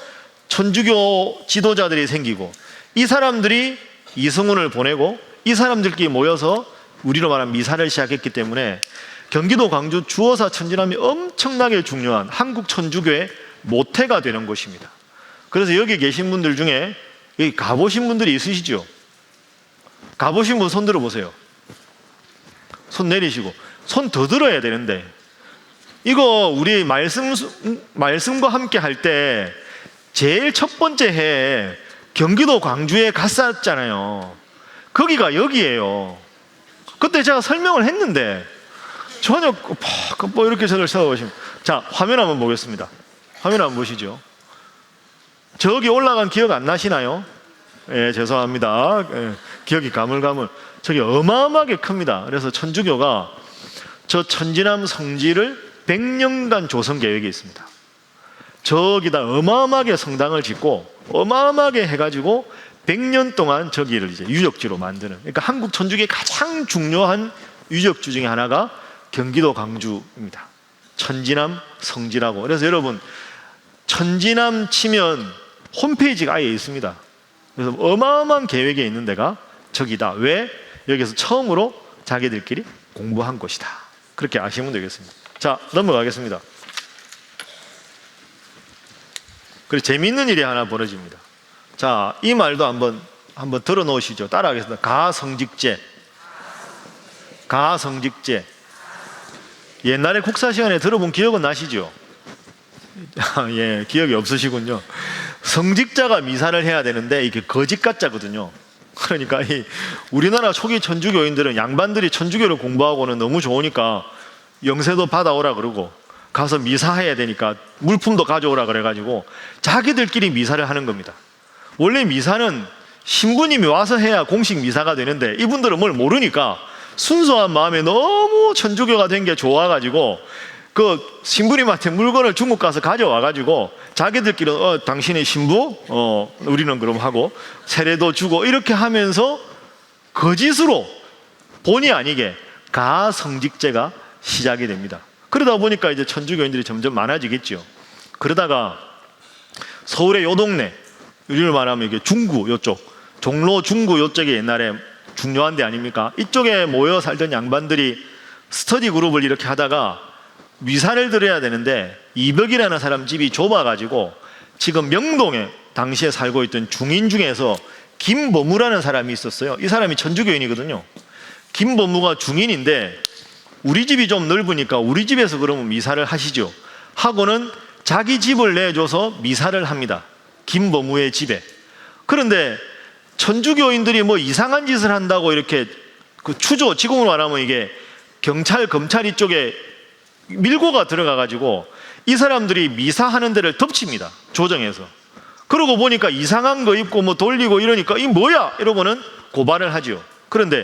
천주교 지도자들이 생기고 이 사람들이 이승훈을 보내고 이 사람들끼리 모여서 우리로 말하면 미사를 시작했기 때문에 경기도 광주 주어사 천진함이 엄청나게 중요한 한국 천주교의 모태가 되는 것입니다. 그래서 여기 계신 분들 중에 여기 가보신 분들이 있으시죠? 가보신 분 손 들어보세요. 손 내리시고. 손 더 들어야 되는데 이거 우리 말씀과 함께 할 때 제일 첫 번째 해에 경기도 광주에 갔었잖아요. 거기가 여기예요. 그때 제가 설명을 했는데 전혀 뭐 이렇게 저를 쳐다보시면, 자, 화면 한번 보겠습니다. 화면 한번 보시죠. 저기 올라간 기억 안 나시나요? 예, 죄송합니다. 예, 기억이 가물가물. 저기 어마어마하게 큽니다. 그래서 천주교가 저 천진함 성지를 100년간 조성 계획이 있습니다. 저기다 어마어마하게 성당을 짓고 어마어마하게 해가지고 100년 동안 저기를 이제 유적지로 만드는, 그러니까 한국 천주교의 가장 중요한 유적지 중에 하나가 경기도 광주입니다. 천진함 성지라고. 그래서 여러분 천진함 치면 홈페이지가 아예 있습니다. 그래서 어마어마한 계획이 있는 데가 저기다. 왜? 여기서 처음으로 자기들끼리 공부한 곳이다. 그렇게 아시면 되겠습니다. 자, 넘어가겠습니다. 그리고 재미있는 일이 하나 벌어집니다. 자, 이 말도 한번 들어 놓으시죠. 따라하겠습니다. 가성직제. 가성직제. 옛날에 국사 시간에 들어본 기억은 나시죠? 예, 기억이 없으시군요. 성직자가 미사를 해야 되는데 이게 거짓 가짜거든요. 그러니까 우리나라 초기 천주교인들은 양반들이 천주교를 공부하고는 너무 좋으니까 영세도 받아오라 그러고 가서 미사해야 되니까 물품도 가져오라 그래가지고 자기들끼리 미사를 하는 겁니다. 원래 미사는 신부님이 와서 해야 공식 미사가 되는데 이분들은 뭘 모르니까 순수한 마음에 너무 천주교가 된 게 좋아가지고 그 신부님한테 물건을 중국 가서 가져와가지고 자기들끼리 당신의 신부? 우리는 그럼 하고 세례도 주고 이렇게 하면서 거짓으로 본의 아니게 가성직제가 시작이 됩니다. 그러다 보니까 이제 천주교인들이 점점 많아지겠죠. 그러다가 서울의 요 동네, 우리를 말하면 이게 중구 요쪽, 종로 중구 요쪽이 옛날에 중요한 데 아닙니까? 이쪽에 모여 살던 양반들이 스터디 그룹을 이렇게 하다가 미사를 드려야 되는데 이벽이라는 사람 집이 좁아가지고 지금 명동에 당시에 살고 있던 중인 중에서 김범우라는 사람이 있었어요. 이 사람이 천주교인이거든요. 김범우가 중인인데 우리 집이 좀 넓으니까 우리 집에서 그러면 미사를 하시죠 하고는 자기 집을 내줘서 미사를 합니다. 김범우의 집에. 그런데 천주교인들이 뭐 이상한 짓을 한다고 이렇게 그 추조, 지금으로 말하면 이게 경찰, 검찰 이쪽에 밀고가 들어가가지고 이 사람들이 미사하는 데를 덮칩니다. 조정해서. 그러고 보니까 이상한 거 입고 뭐 돌리고 이러니까 이 뭐야? 이러고는 고발을 하죠. 그런데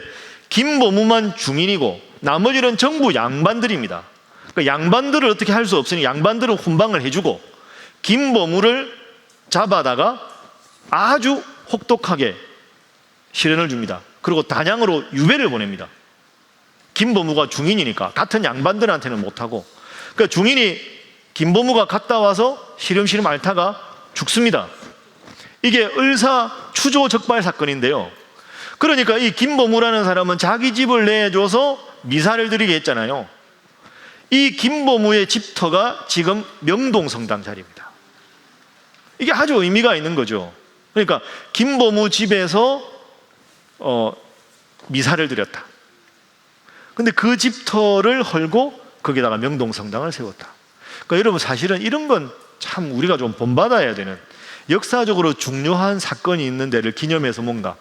김보무만 중인이고 나머지는 전부 양반들입니다. 그 양반들을 어떻게 할 수 없으니 양반들은 훈방을 해주고 김보무를 잡아다가 아주 혹독하게 시련을 줍니다. 그리고 단양으로 유배를 보냅니다. 김보무가 중인이니까 같은 양반들한테는 못하고, 그러니까 중인이 김보무가 갔다 와서 시름시름 앓다가 죽습니다. 이게 을사추조적발 사건인데요. 그러니까 이 김보무라는 사람은 자기 집을 내줘서 미사를 드리게 했잖아요. 이 김보무의 집터가 지금 명동성당 자리입니다. 이게 아주 의미가 있는 거죠. 그러니까 김보무 집에서 미사를 드렸다. 근데 그 집터를 헐고 거기다가 명동성당을 세웠다. 그러니까 여러분, 사실은 이런 건 참 우리가 좀 본받아야 되는, 역사적으로 중요한 사건이 있는 데를 기념해서 뭔가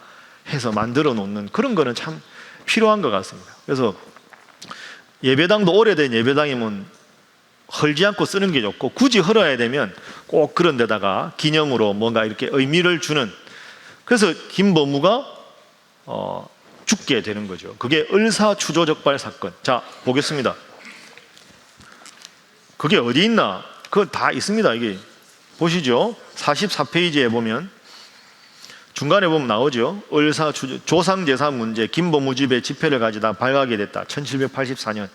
해서 만들어 놓는 그런 거는 참 필요한 것 같습니다. 그래서 예배당도 오래된 예배당이면 헐지 않고 쓰는 게 좋고, 굳이 헐어야 되면 꼭 그런 데다가 기념으로 뭔가 이렇게 의미를 주는, 그래서 김보무가 죽게 되는 거죠. 그게 을사추조적발 사건. 자, 보겠습니다. 그게 어디 있나? 그거 다 있습니다. 이게 보시죠. 44페이지에 보면 중간에 보면 나오죠. 조상제사 문제, 김보무 집에 집회를 가지다 발각이 됐다. 1784년.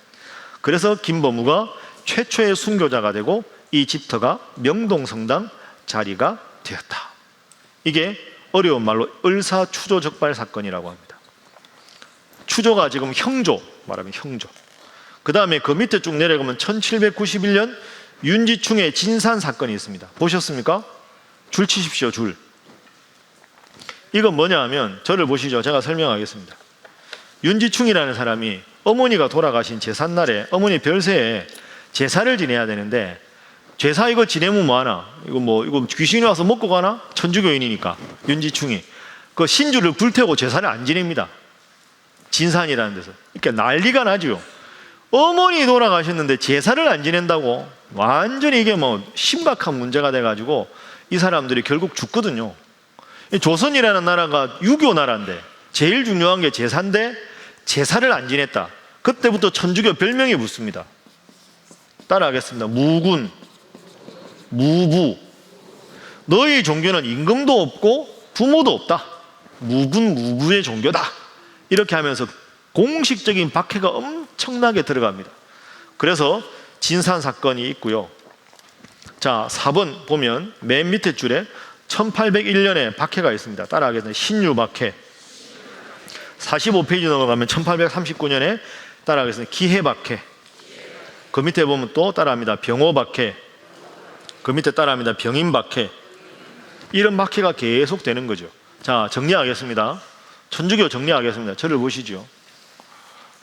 그래서 김보무가 최초의 순교자가 되고 이 집터가 명동성당 자리가 되었다. 이게 어려운 말로 을사추조적발 사건이라고 합니다. 추조가 지금 형조, 말하면 형조. 그 다음에 그 밑에 쭉 내려가면 1791년 윤지충의 진산 사건이 있습니다. 보셨습니까? 줄 치십시오, 줄. 이건 뭐냐 하면, 저를 보시죠. 제가 설명하겠습니다. 윤지충이라는 사람이 어머니가 돌아가신 제삿날에, 어머니 별세에 제사를 지내야 되는데, 제사 이거 지내면 뭐하나? 이거 귀신이 와서 먹고 가나? 천주교인이니까 윤지충이 그 신주를 불태우고 제사를 안 지냅니다. 진산이라는 데서. 그러니까 난리가 나죠. 어머니 돌아가셨는데 제사를 안 지낸다고, 완전히 이게 뭐 심각한 문제가 돼가지고 이 사람들이 결국 죽거든요. 조선이라는 나라가 유교 나라인데 제일 중요한 게 제사인데 제사를 안 지냈다. 그때부터 천주교 별명이 붙습니다. 따라하겠습니다. 무군, 무부. 너희 종교는 임금도 없고 부모도 없다. 무군 무부의 종교다. 이렇게 하면서 공식적인 박해가 엄청나게 들어갑니다. 그래서 진산 사건이 있고요. 자, 4번 보면 맨 밑에 줄에 1801년에 박해가 있습니다. 따라하겠습니다. 신유 박해. 45페이지 넘어가면 1839년에 따라하겠습니다. 기해 박해. 그 밑에 보면 또 따라합니다. 병호 박해. 그 밑에 따라합니다. 병인 박해. 이런 박해가 계속 되는 거죠. 자, 정리하겠습니다. 천주교 정리하겠습니다. 저를 보시죠.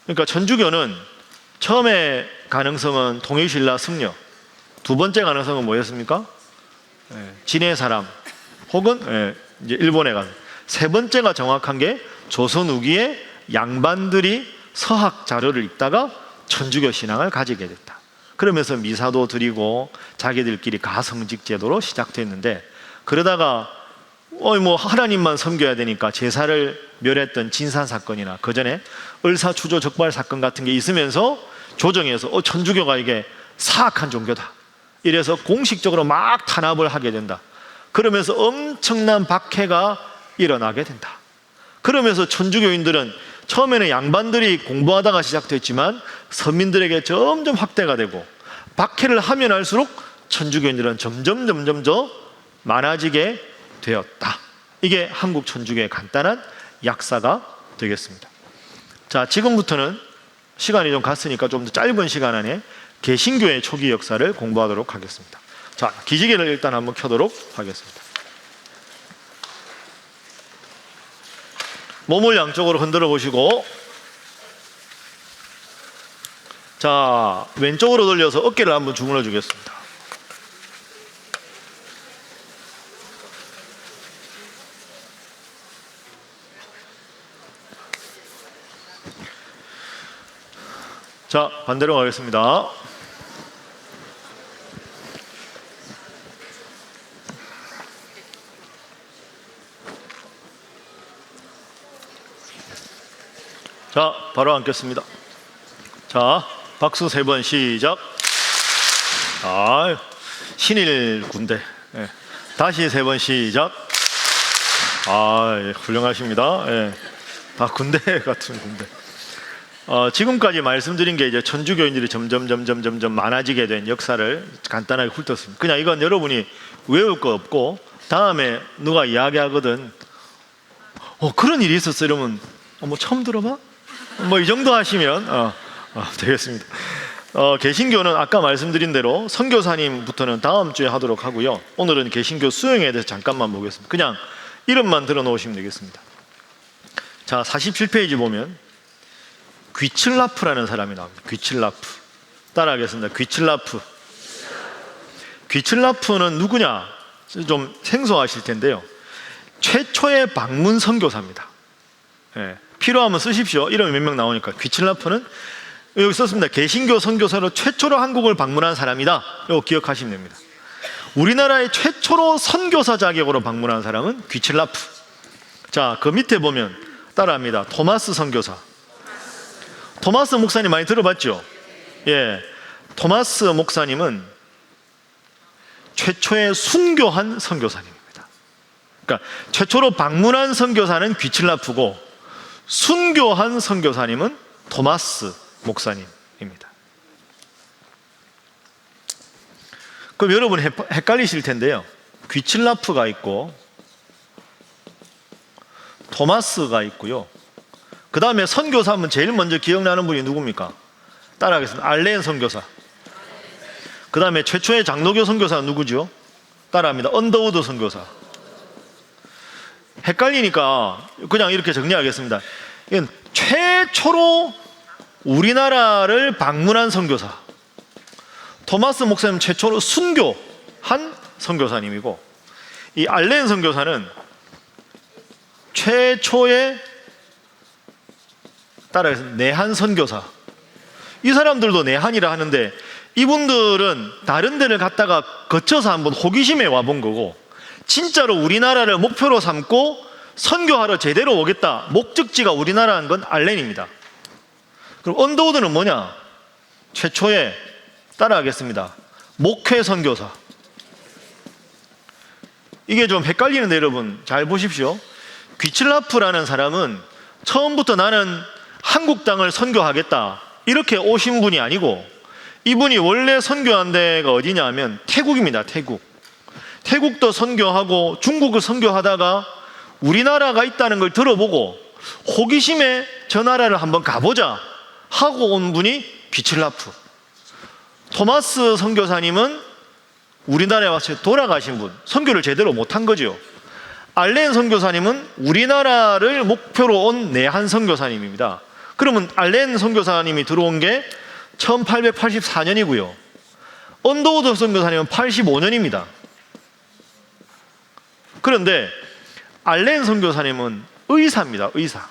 그러니까 천주교는 처음에 가능성은 통일신라 승려, 두 번째 가능성은 뭐였습니까? 진해 사람 혹은 이제 일본에 간, 세 번째가 정확한 게 조선 후기에 양반들이 서학 자료를 읽다가 천주교 신앙을 가지게 됐다. 그러면서 미사도 드리고 자기들끼리 가성직 제도로 시작됐는데, 그러다가 하나님만 섬겨야 되니까 제사를 멸했던 진산 사건이나 그 전에 을사추조 적발 사건 같은 게 있으면서 조정해서 천주교가 이게 사악한 종교다, 이래서 공식적으로 막 탄압을 하게 된다. 그러면서 엄청난 박해가 일어나게 된다. 그러면서 천주교인들은 처음에는 양반들이 공부하다가 시작됐지만 서민들에게 점점 확대가 되고, 박해를 하면 할수록 천주교인들은 점점 더 많아지게 되었다. 이게 한국 천주교의 간단한 약사가 되겠습니다. 자, 지금부터는 시간이 좀 갔으니까 좀 더 짧은 시간 안에 개신교의 초기 역사를 공부하도록 하겠습니다. 자, 기지개를 일단 한번 켜도록 하겠습니다. 몸을 양쪽으로 흔들어 보시고, 자, 왼쪽으로 돌려서 어깨를 한번 주물러 주겠습니다. 자, 반대로 가겠습니다. 자, 바로 앉겠습니다. 자, 박수 3번 시작. 아, 신일 군대. 예. 다시 3번 시작. 아, 예, 훌륭하십니다. 예. 다 군대 같은 군대. 지금까지 말씀드린 게 이제 천주교인들이 점점 많아지게 된 역사를 간단하게 훑었습니다. 그냥 이건 여러분이 외울 거 없고 다음에 누가 이야기하거든. 그런 일이 있었어 이러면 뭐 처음 들어봐? 뭐 이 정도 하시면 되겠습니다. 개신교는 아까 말씀드린 대로 선교사님부터는 다음 주에 하도록 하고요. 오늘은 개신교 수행에 대해서 잠깐만 보겠습니다. 그냥 이름만 들어놓으시면 되겠습니다. 자, 47페이지 보면 귀칠라프라는 사람이 나옵니다. 귀칠라프. 따라하겠습니다. 귀칠라프. 귀칠라프는 누구냐? 좀 생소하실 텐데요. 최초의 방문 선교사입니다. 예, 필요하면 쓰십시오. 이름이 몇 명 나오니까. 귀칠라프는 여기 썼습니다. 개신교 선교사로 최초로 한국을 방문한 사람이다. 이거 기억하시면 됩니다. 우리나라의 최초로 선교사 자격으로 방문한 사람은 귀칠라프. 자, 그 밑에 보면 따라합니다. 토마스 선교사. 토마스 목사님 많이 들어봤죠? 예, 토마스 목사님은 최초의 순교한 선교사님입니다. 그러니까 최초로 방문한 선교사는 귀칠라프고 순교한 선교사님은 토마스 목사님입니다. 그럼 여러분 헷갈리실 텐데요. 귀칠라프가 있고 토마스가 있고요. 그 다음에 선교사 하면 제일 먼저 기억나는 분이 누굽니까? 따라하겠습니다. 알렌 선교사. 그 다음에 최초의 장로교 선교사는 누구죠? 따라합니다. 언더우드 선교사. 헷갈리니까 그냥 이렇게 정리하겠습니다. 이건 최초로 우리나라를 방문한 선교사. 토마스 목사님 최초로 순교한 선교사님이고, 이 알렌 선교사는 최초의 따라해서 내한 선교사. 이 사람들도 내한이라 하는데 이분들은 다른 데를 갔다가 거쳐서 한번 호기심에 와본 거고, 진짜로 우리나라를 목표로 삼고 선교하러 제대로 오겠다, 목적지가 우리나라인 건 알렌입니다. 그럼 언더우드는 뭐냐? 최초의 따라하겠습니다. 목회 선교사. 이게 좀 헷갈리는데 여러분 잘 보십시오. 귀칠라프라는 사람은 처음부터 나는 한국 땅을 선교하겠다 이렇게 오신 분이 아니고, 이분이 원래 선교한 데가 어디냐 하면 태국입니다. 태국도 선교하고 중국을 선교하다가 우리나라가 있다는 걸 들어보고 호기심에 저 나라를 한번 가보자 하고 온 분이 귀칠라프. 토마스 선교사님은 우리나라에 와서 돌아가신 분, 선교를 제대로 못한 거죠. 알렌 선교사님은 우리나라를 목표로 온 내한 선교사님입니다. 그러면 알렌 선교사님이 들어온 게 1884년이고요. 언더우드 선교사님은 85년입니다. 그런데 알렌 선교사님은 의사입니다. 의사.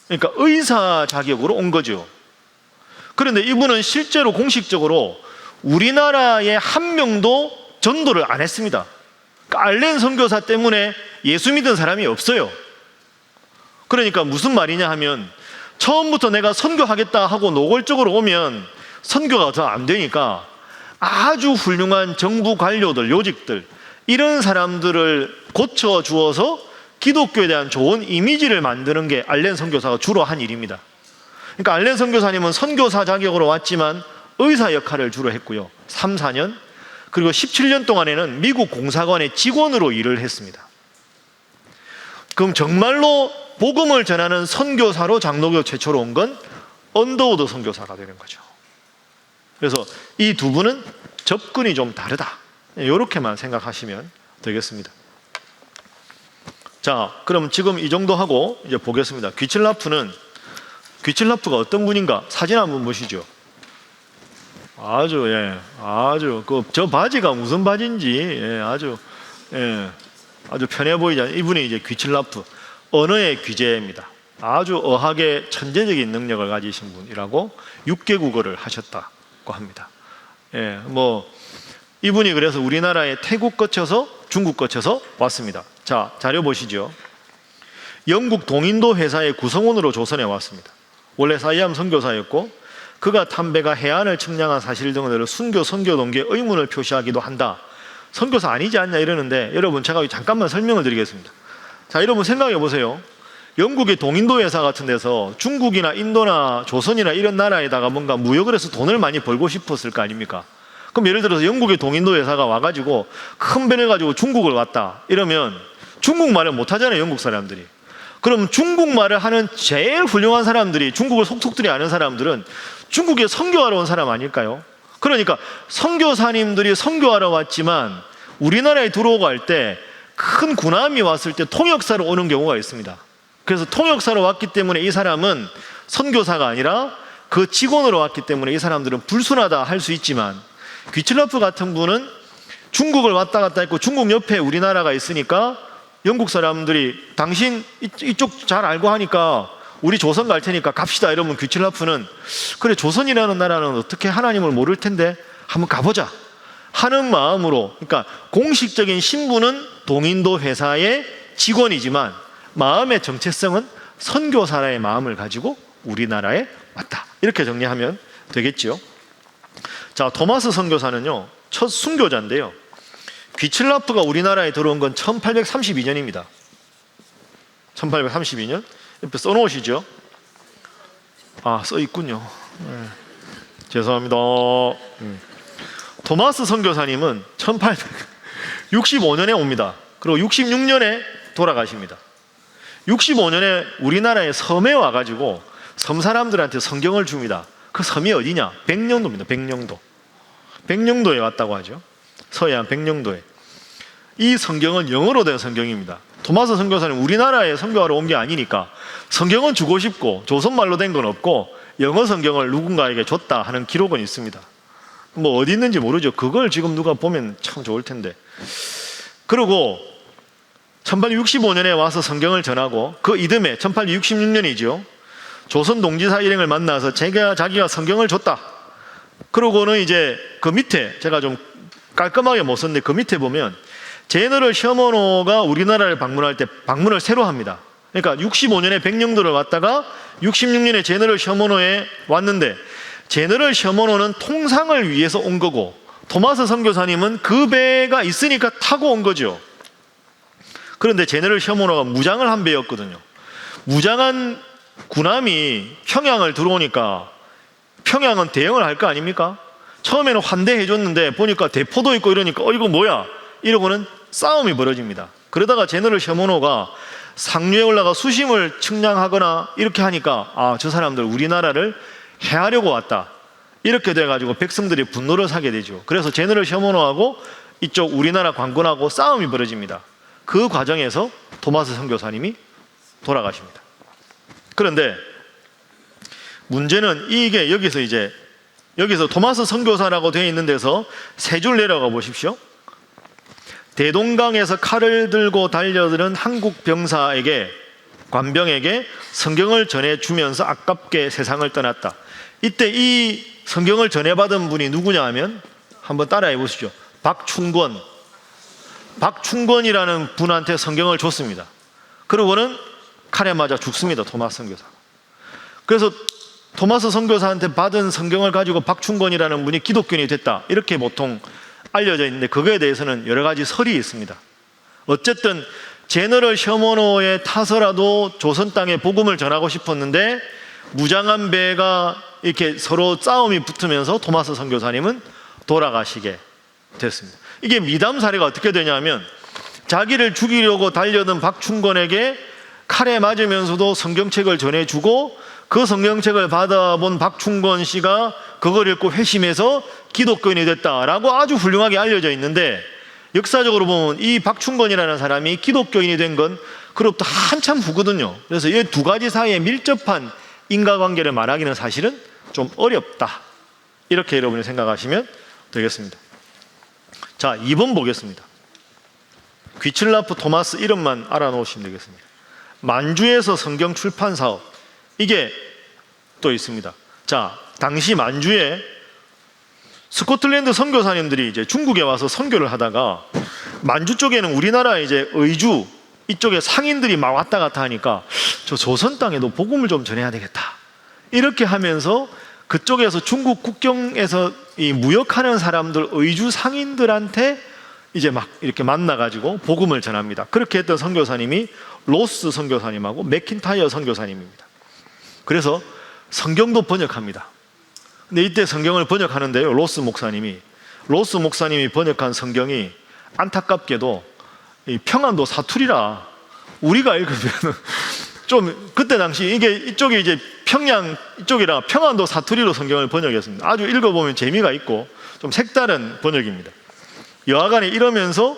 그러니까 의사 자격으로 온 거죠. 그런데 이분은 실제로 공식적으로 우리나라에 한 명도 전도를 안 했습니다. 그러니까 알렌 선교사 때문에 예수 믿은 사람이 없어요. 그러니까 무슨 말이냐 하면, 처음부터 내가 선교하겠다 하고 노골적으로 오면 선교가 더 안 되니까 아주 훌륭한 정부 관료들, 요직들, 이런 사람들을 고쳐 주어서 기독교에 대한 좋은 이미지를 만드는 게 알렌 선교사가 주로 한 일입니다. 그러니까 알렌 선교사님은 선교사 자격으로 왔지만 의사 역할을 주로 했고요. 3, 4년, 그리고 17년 동안에는 미국 공사관의 직원으로 일을 했습니다. 그럼 정말로 복음을 전하는 선교사로 장로교 최초로 온 건 언더우드 선교사가 되는 거죠. 그래서 이 두 분은 접근이 좀 다르다, 이렇게만 생각하시면 되겠습니다. 자, 그럼 지금 이 정도 하고 이제 보겠습니다. 귀칠라프가 어떤 분인가? 사진 한번 보시죠. 아주 저 바지가 무슨 바지인지 아주 편해 보이지 않아요? 이분이 이제 귀칠라프, 언어의 귀재입니다. 아주 어학의 천재적인 능력을 가지신 분이라고 6개 국어를 하셨다고 합니다. 이분이 그래서 우리나라에 태국 거쳐서 중국 거쳐서 왔습니다. 자, 자료 보시죠. 영국 동인도 회사의 구성원으로 조선에 왔습니다. 원래 사이암 선교사였고 그가 탐배가 해안을 측량한 사실 등을 순교 선교 동기에 의문을 표시하기도 한다. 선교사 아니지 않냐 이러는데 여러분 제가 잠깐만 설명을 드리겠습니다. 자, 여러분 생각해 보세요. 영국의 동인도 회사 같은 데서 중국이나 인도나 조선이나 이런 나라에다가 뭔가 무역을 해서 돈을 많이 벌고 싶었을 거 아닙니까? 그럼 예를 들어서 영국의 동인도 회사가 와가지고 큰 배를 가지고 중국을 왔다 이러면 중국말을 못하잖아요, 영국 사람들이. 그럼 중국말을 하는 제일 훌륭한 사람들이, 중국을 속속들이 아는 사람들은 중국에 선교하러 온 사람 아닐까요? 그러니까 선교사님들이 선교하러 왔지만 우리나라에 들어오고 할 때 큰 군함이 왔을 때 통역사로 오는 경우가 있습니다. 그래서 통역사로 왔기 때문에 이 사람은 선교사가 아니라 그 직원으로 왔기 때문에 이 사람들은 불순하다 할 수 있지만, 귀칠라프 같은 분은 중국을 왔다 갔다 했고 중국 옆에 우리나라가 있으니까 영국 사람들이 당신 이쪽 잘 알고 하니까 우리 조선 갈 테니까 갑시다 이러면 귀칠라프는 그래, 조선이라는 나라는 어떻게 하나님을 모를 텐데 한번 가보자 하는 마음으로, 그러니까 공식적인 신분은 동인도 회사의 직원이지만 마음의 정체성은 선교사라의 마음을 가지고 우리나라에 왔다, 이렇게 정리하면 되겠죠. 자, 토마스 선교사는요 첫 순교자인데요, 귀칠라프가 우리나라에 들어온 건 1832년입니다. 1832년 옆에 써놓으시죠? 아, 써있군요. 죄송합니다. 토마스 선교사님은 1865년에 옵니다. 그리고 66년에 돌아가십니다. 65년에 우리나라의 섬에 와가지고 섬 사람들한테 성경을 줍니다. 그 섬이 어디냐? 백령도입니다. 백령도. 백령도에 왔다고 하죠. 서해안 백령도에. 이 성경은 영어로 된 성경입니다. 토마스 선교사는 우리나라에 선교하러 온 게 아니니까 성경은 주고 싶고 조선말로 된 건 없고 영어 성경을 누군가에게 줬다 하는 기록은 있습니다. 뭐 어디 있는지 모르죠. 그걸 지금 누가 보면 참 좋을 텐데. 그리고 1865년에 와서 성경을 전하고 그 이듬해 1866년이죠. 조선 동지사 일행을 만나서 자기가 성경을 줬다. 그러고는 이제 그 밑에 제가 좀 깔끔하게 못 썼는데 그 밑에 보면 제너럴 셔머노가 우리나라를 방문할 때 방문을 새로 합니다. 그러니까 65년에 백령도를 왔다가 66년에 제너럴 셔머노에 왔는데, 제너럴 셔머노는 통상을 위해서 온 거고 토마스 선교사님은 그 배가 있으니까 타고 온 거죠. 그런데 제너럴 셔머노가 무장을 한 배였거든요. 무장한 군함이 평양을 들어오니까 평양은 대응을 할 거 아닙니까? 처음에는 환대해 줬는데 보니까 대포도 있고 이러니까 이거 뭐야? 이러고는 싸움이 벌어집니다. 그러다가 제너럴 셔머노가 상류에 올라가 수심을 측량하거나 이렇게 하니까 아, 저 사람들 우리나라를 해하려고 왔다, 이렇게 돼가지고 백성들이 분노를 사게 되죠. 그래서 제너럴 셔머노하고 이쪽 우리나라 관군하고 싸움이 벌어집니다. 그 과정에서 토마스 선교사님이 돌아가십니다. 그런데 문제는 이게 여기서 토마스 선교사라고 되어 있는 데서 세 줄 내려가 보십시오. 대동강에서 칼을 들고 달려드는 한국 병사에게, 관병에게 성경을 전해주면서 아깝게 세상을 떠났다. 이때 이 성경을 전해받은 분이 누구냐 하면 한번 따라해 보시죠. 박충권이라는 분한테 성경을 줬습니다. 그러고는 칼에 맞아 죽습니다. 토마스 선교사. 그래서 토마스 선교사한테 받은 성경을 가지고 박충권이라는 분이 기독교인이 됐다, 이렇게 보통 알려져 있는데 그거에 대해서는 여러 가지 설이 있습니다. 어쨌든 제너럴 셔머노에 타서라도 조선 땅에 복음을 전하고 싶었는데 무장한 배가 이렇게 서로 싸움이 붙으면서 토마스 선교사님은 돌아가시게 됐습니다. 이게 미담 사례가 어떻게 되냐면, 자기를 죽이려고 달려든 박충권에게 칼에 맞으면서도 성경책을 전해주고 그 성경책을 받아본 박충권 씨가 그걸 읽고 회심해서 기독교인이 됐다라고 아주 훌륭하게 알려져 있는데, 역사적으로 보면 이 박충권이라는 사람이 기독교인이 된 건 그로부터 한참 후거든요. 그래서 이 두 가지 사이에 밀접한 인과관계를 말하기는 사실은 좀 어렵다, 이렇게 여러분이 생각하시면 되겠습니다. 자, 2번 보겠습니다. 귀칠라프 토마스 이름만 알아놓으시면 되겠습니다. 만주에서 성경 출판 사업, 이게 또 있습니다. 자, 당시 만주에 스코틀랜드 선교사님들이 이제 중국에 와서 선교를 하다가 만주 쪽에는 우리나라 이제 의주, 이쪽에 상인들이 막 왔다 갔다 하니까 저 조선 땅에도 복음을 좀 전해야 되겠다. 이렇게 하면서 그쪽에서 중국 국경에서 이 무역하는 사람들, 의주 상인들한테 이제 막 이렇게 만나가지고 복음을 전합니다. 그렇게 했던 선교사님이 로스 선교사님하고 맥킨타이어 선교사님입니다. 그래서 성경도 번역합니다. 근데 이때 성경을 번역하는데요, 로스 목사님이 번역한 성경이 안타깝게도 이 평안도 사투리라 우리가 읽으면 좀 그때 당시 이게 이쪽이 이제 평양 이쪽이라 평안도 사투리로 성경을 번역했습니다. 아주 읽어보면 재미가 있고 좀 색다른 번역입니다. 여하간에 이러면서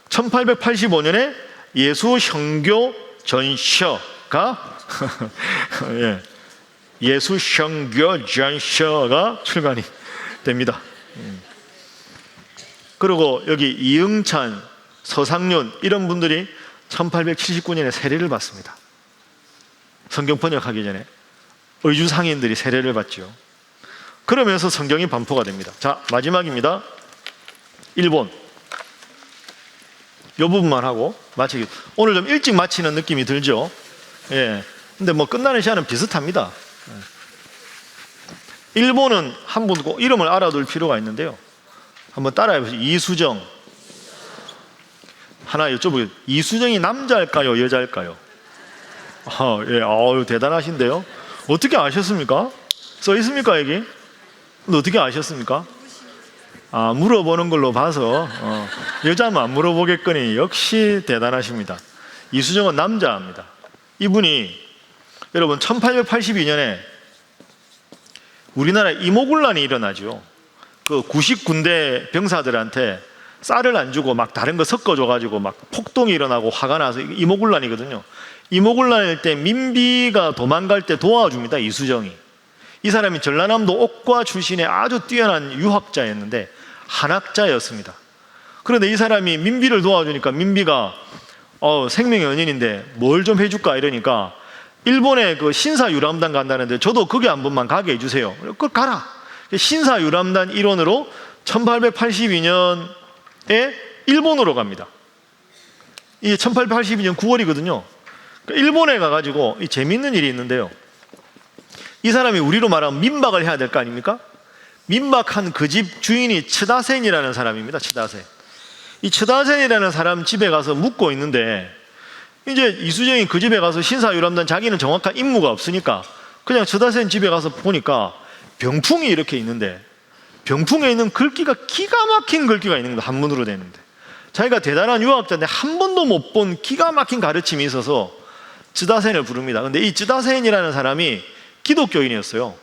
1885년에 예수 형교 전서가 예, 예수 형교 전서가 출간이 됩니다. 그리고 여기 이응찬, 서상륜 이런 분들이 1879년에 세례를 받습니다. 성경 번역하기 전에 의주 상인들이 세례를 받죠. 그러면서 성경이 반포가 됩니다. 자, 마지막입니다. 일본. 이 부분만 하고 마치기. 오늘 좀 일찍 마치는 느낌이 들죠. 예. 근데 뭐 끝나는 시간은 비슷합니다. 일본은 한 분 꼭 이름을 알아둘 필요가 있는데요. 한번 따라해 보시죠. 이수정. 하나 여쭤보게요. 이수정이 남자일까요, 여자일까요? 예, 대단하신데요. 어떻게 아셨습니까? 써 있습니까, 여기? 근데 어떻게 아셨습니까? 물어보는 걸로 봐서 여자면 안 물어보겠거니 역시 대단하십니다. 이수정은 남자입니다. 이분이 여러분 1882년에 우리나라에 이모군란이 일어나죠. 그 90군대 병사들한테 쌀을 안 주고 막 다른 거 섞어줘가지고 막 폭동이 일어나고 화가 나서 이모군란이거든요. 이모군란일 때 민비가 도망갈 때 도와줍니다. 이수정이. 이 사람이 전라남도 옥과 출신의 아주 뛰어난 유학자였는데 한학자였습니다. 그런데 이 사람이 민비를 도와주니까 민비가 생명의 연인인데 뭘 좀 해줄까 이러니까 일본에 그 신사유람단 간다는데 저도 거기 한 번만 가게 해주세요. 그걸 가라. 신사유람단 일원으로 1882년에 일본으로 갑니다. 이게 1882년 9월이거든요. 일본에 가가지고 이 재밌는 일이 있는데요. 이 사람이 우리로 말하면 민박을 해야 될 거 아닙니까? 민박한 그 집 주인이 츠다센이라는 사람입니다. 츠다센. 이 츠다센이라는 사람 집에 가서 묵고 있는데 이제 이수정이 그 집에 가서 신사유람단 자기는 정확한 임무가 없으니까 그냥 츠다센 집에 가서 보니까 병풍이 이렇게 있는데 병풍에 있는 글귀가 기가 막힌 글귀가 있는 겁니다. 한문으로 되는데 자기가 대단한 유학자인데 한 번도 못 본 기가 막힌 가르침이 있어서 츠다센을 부릅니다. 근데 이 츠다센이라는 사람이 기독교인이었어요.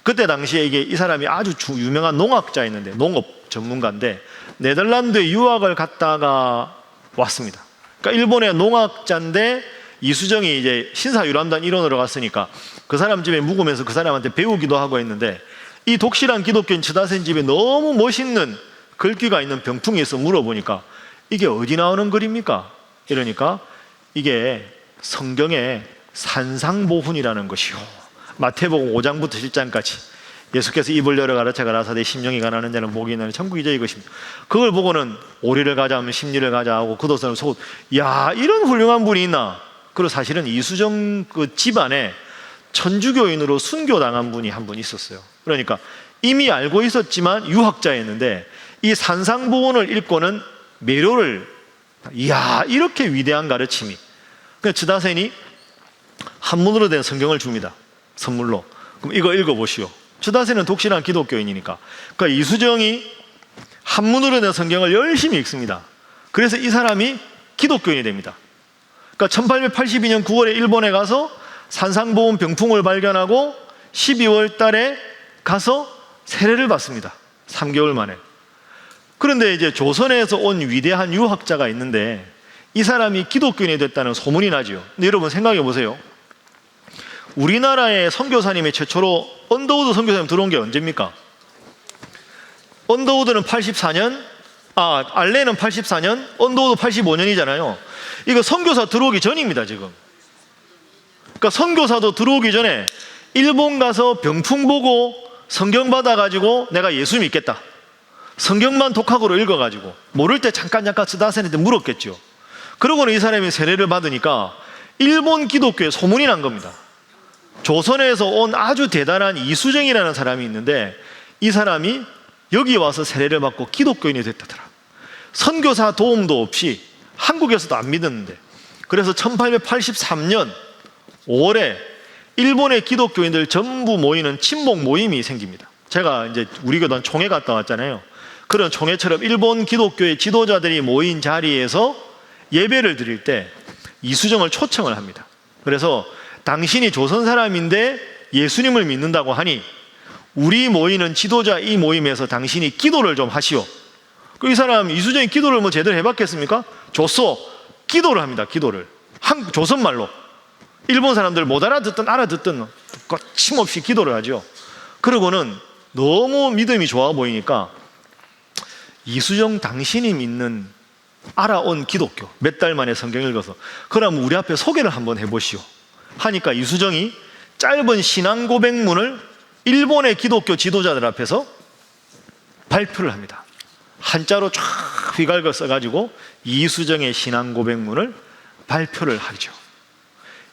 그때 당시에 이 사람이 아주 유명한 농학자였는데 농업 전문가인데 네덜란드에 유학을 갔다가 왔습니다. 그러니까 일본의 농학자인데 이수정이 이제 신사유람단 일원으로 갔으니까 그 사람 집에 묵으면서 그 사람한테 배우기도 하고 했는데 이 독실한 기독교인 츠다센 집에 너무 멋있는 글귀가 있는 병풍이 있어 물어보니까 이게 어디 나오는 글입니까? 이러니까 이게 성경의 산상보훈이라는 것이요. 마태복음 5장부터 7장까지 예수께서 입을 열어 가르쳐 가라사대 심령이 가난한 자는 복이 있나니 천국이 저희 것입니다. 그걸 보고는 오리를 가자 하면 심리를 가자 하고 겉옷을 속옷. 야, 이런 훌륭한 분이 있나? 그리고 사실은 이수정 그 집안에 천주교인으로 순교당한 분이 한 분 있었어요. 그러니까 이미 알고 있었지만 유학자였는데 이 산상보훈을 읽고는 매료를, 이야, 이렇게 위대한 가르침이. 그래서 츠다센이 한문으로 된 성경을 줍니다. 선물로. 그럼 이거 읽어보시오. 츠다센은 독실한 기독교인이니까. 그러니까 이수정이 한문으로 된 성경을 열심히 읽습니다. 그래서 이 사람이 기독교인이 됩니다. 그러니까 1882년 9월에 일본에 가서 산상보훈 병풍을 발견하고 12월 달에 가서 세례를 받습니다. 3개월 만에. 그런데 이제 조선에서 온 위대한 유학자가 있는데 이 사람이 기독교인이 됐다는 소문이 나죠. 근데 여러분 생각해 보세요. 우리나라의 선교사님이 최초로 언더우드 선교사님 들어온 게 언제입니까? 언더우드는 84년, 알렌은 84년, 언더우드 85년이잖아요. 이거 선교사 들어오기 전입니다, 지금. 그러니까 선교사도 들어오기 전에 일본 가서 병풍 보고 성경 받아가지고 내가 예수 믿겠다. 성경만 독학으로 읽어가지고 모를 때 잠깐 츠다센한테 물었겠죠. 그러고는 이 사람이 세례를 받으니까 일본 기독교에 소문이 난 겁니다. 조선에서 온 아주 대단한 이수정이라는 사람이 있는데 이 사람이 여기 와서 세례를 받고 기독교인이 됐다더라. 선교사 도움도 없이 한국에서도 안 믿었는데, 그래서 1883년 5월에 일본의 기독교인들 전부 모이는 친목 모임이 생깁니다. 제가 이제 우리 교단 총회 갔다 왔잖아요. 그런 총회처럼 일본 기독교의 지도자들이 모인 자리에서 예배를 드릴 때 이수정을 초청을 합니다. 그래서 당신이 조선 사람인데 예수님을 믿는다고 하니 우리 모이는 지도자 이 모임에서 당신이 기도를 좀 하시오. 이 사람 이수정이 기도를 뭐 제대로 해봤겠습니까? 줬어. 기도를 합니다. 기도를 조선말로. 일본 사람들 못 알아듣든 알아듣든 거침없이 기도를 하죠. 그러고는 너무 믿음이 좋아 보이니까 이수정 당신이 믿는 알아온 기독교 몇 달 만에 성경 읽어서 그럼 우리 앞에 소개를 한번 해보시오 하니까 이수정이 짧은 신앙 고백문을 일본의 기독교 지도자들 앞에서 발표를 합니다. 한자로 쫙 휘갈겨 써가지고 이수정의 신앙 고백문을 발표를 하죠.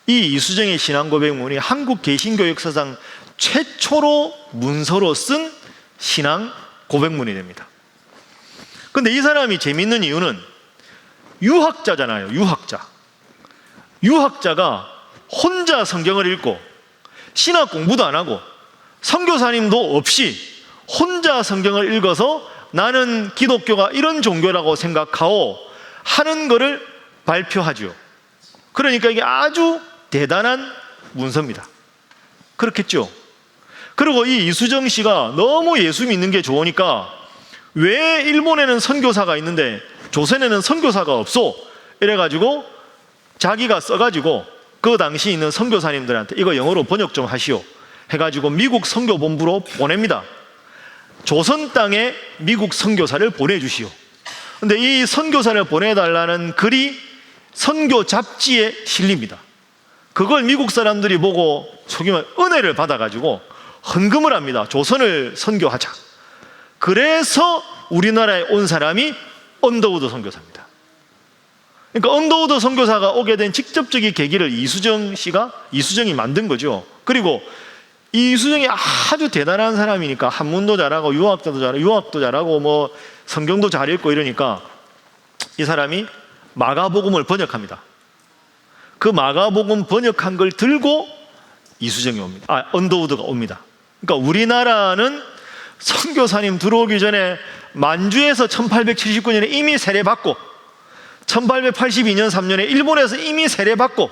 이 이수정의 신앙 고백문이 한국 개신교 역사상 최초로 문서로 쓴 신앙 고백문이 됩니다. 근데 이 사람이 재밌는 이유는 유학자잖아요. 유학자가 혼자 성경을 읽고 신학 공부도 안 하고 선교사님도 없이 혼자 성경을 읽어서 나는 기독교가 이런 종교라고 생각하오 하는 것을 발표하죠. 그러니까 이게 아주 대단한 문서입니다. 그렇겠죠. 그리고 이 이수정 씨가 너무 예수 믿는 게 좋으니까 왜 일본에는 선교사가 있는데 조선에는 선교사가 없어? 이래가지고 자기가 써가지고 그 당시 있는 선교사님들한테 이거 영어로 번역 좀 하시오 해가지고 미국 선교본부로 보냅니다. 조선 땅에 미국 선교사를 보내주시오. 근데 이 선교사를 보내달라는 글이 선교 잡지에 실립니다. 그걸 미국 사람들이 보고 소위 말해 은혜를 받아가지고 헌금을 합니다. 조선을 선교하자. 그래서 우리나라에 온 사람이 언더우드 선교사입니다. 그러니까 언더우드 선교사가 오게 된 직접적인 계기를 이수정이 만든 거죠. 그리고 이수정이 아주 대단한 사람이니까 한문도 잘하고 유학도 잘하고 뭐 성경도 잘 읽고 이러니까 이 사람이 마가복음을 번역합니다. 그 마가복음 번역한 걸 들고 이수정이 옵니다. 언더우드가 옵니다. 그러니까 우리나라는 선교사님 들어오기 전에 만주에서 1879년에 이미 세례받고 1882년 3년에 일본에서 이미 세례받고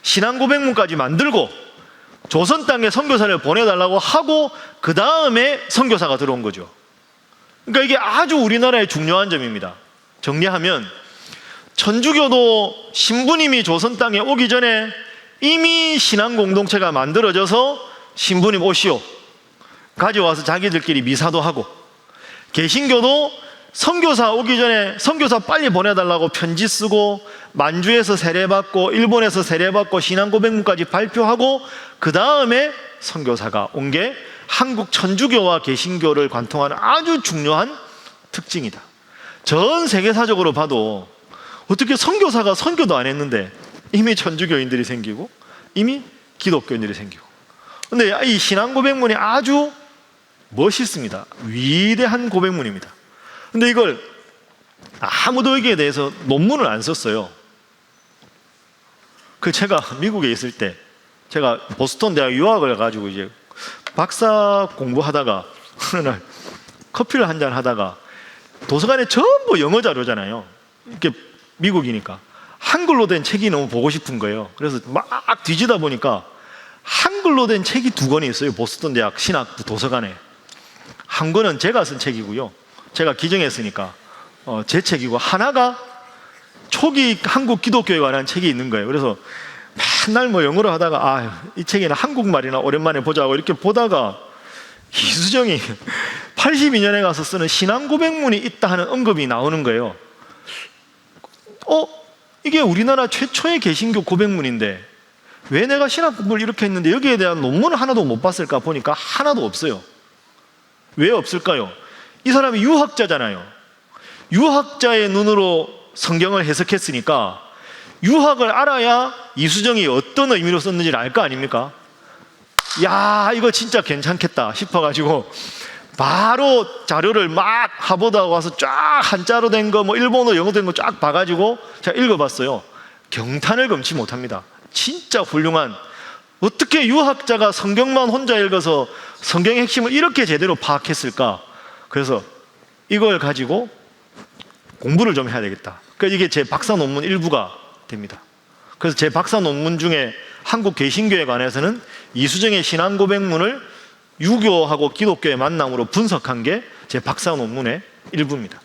신앙고백문까지 만들고 조선 땅에 선교사를 보내달라고 하고 그 다음에 선교사가 들어온 거죠. 그러니까 이게 아주 우리나라의 중요한 점입니다. 정리하면 천주교도 신부님이 조선 땅에 오기 전에 이미 신앙 공동체가 만들어져서 신부님 오시오 가져와서 자기들끼리 미사도 하고, 개신교도 선교사 오기 전에 선교사 빨리 보내달라고 편지 쓰고 만주에서 세례받고 일본에서 세례받고 신앙고백문까지 발표하고 그 다음에 선교사가 온 게 한국 천주교와 개신교를 관통하는 아주 중요한 특징이다. 전 세계사적으로 봐도 어떻게 선교사가 선교도 안 했는데 이미 천주교인들이 생기고 이미 기독교인들이 생기고. 근데 이 신앙고백문이 아주 멋있습니다. 위대한 고백문입니다. 근데 이걸 아무도 여기에 대해서 논문을 안 썼어요. 제가 미국에 있을 때 제가 보스턴 대학 유학을 가지고 이제 박사 공부하다가 어느 날 커피를 한잔 하다가 도서관에 전부 영어 자료잖아요. 이렇게 미국이니까 한글로 된 책이 너무 보고 싶은 거예요. 그래서 막 뒤지다 보니까 한글로 된 책이 2권이 있어요. 보스턴 대학 신학부 도서관에. 한 권은 제가 쓴 책이고요. 제가 기증했으니까 제 책이고, 하나가 초기 한국 기독교에 관한 책이 있는 거예요. 그래서 맨날 뭐 영어로 하다가 이 책에는 한국말이나 오랜만에 보자고 이렇게 보다가 이수정이 82년에 가서 쓰는 신앙고백문이 있다 하는 언급이 나오는 거예요. 이게 우리나라 최초의 개신교 고백문인데 왜 내가 신학 공부를 이렇게 했는데 여기에 대한 논문을 하나도 못 봤을까 보니까 하나도 없어요. 왜 없을까요? 이 사람이 유학자잖아요. 유학자의 눈으로 성경을 해석했으니까 유학을 알아야 이수정이 어떤 의미로 썼는지를 알 거 아닙니까? 야, 이거 진짜 괜찮겠다 싶어가지고 바로 자료를 막 하버드하고 와서 쫙 한자로 된 거, 뭐 일본어, 영어 된 거 쫙 봐가지고 제가 읽어봤어요. 경탄을 금치 못합니다. 진짜 훌륭한, 어떻게 유학자가 성경만 혼자 읽어서 성경의 핵심을 이렇게 제대로 파악했을까? 그래서 이걸 가지고 공부를 좀 해야 되겠다. 그러니까 이게 제 박사 논문 일부가 됩니다. 그래서 제 박사 논문 중에 한국 개신교에 관해서는 이수정의 신앙 고백문을 유교하고 기독교의 만남으로 분석한 게 제 박사 논문의 일부입니다.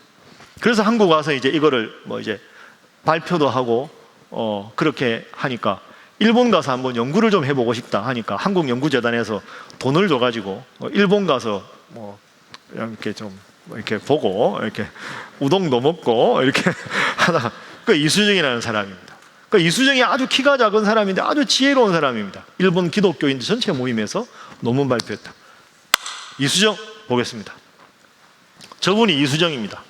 그래서 한국 와서 이제 이거를 뭐 이제 발표도 하고 그렇게 하니까 일본 가서 한번 연구를 좀 해보고 싶다 하니까 한국연구재단에서 돈을 줘가지고 일본 가서 뭐 이렇게 좀 이렇게 보고 이렇게 우동도 먹고 이렇게 하다가 그 이수정이라는 사람입니다. 그 이수정이 아주 키가 작은 사람인데 아주 지혜로운 사람입니다. 일본 기독교인들 전체 모임에서 논문 발표했다. 이수정 보겠습니다. 저분이 이수정입니다.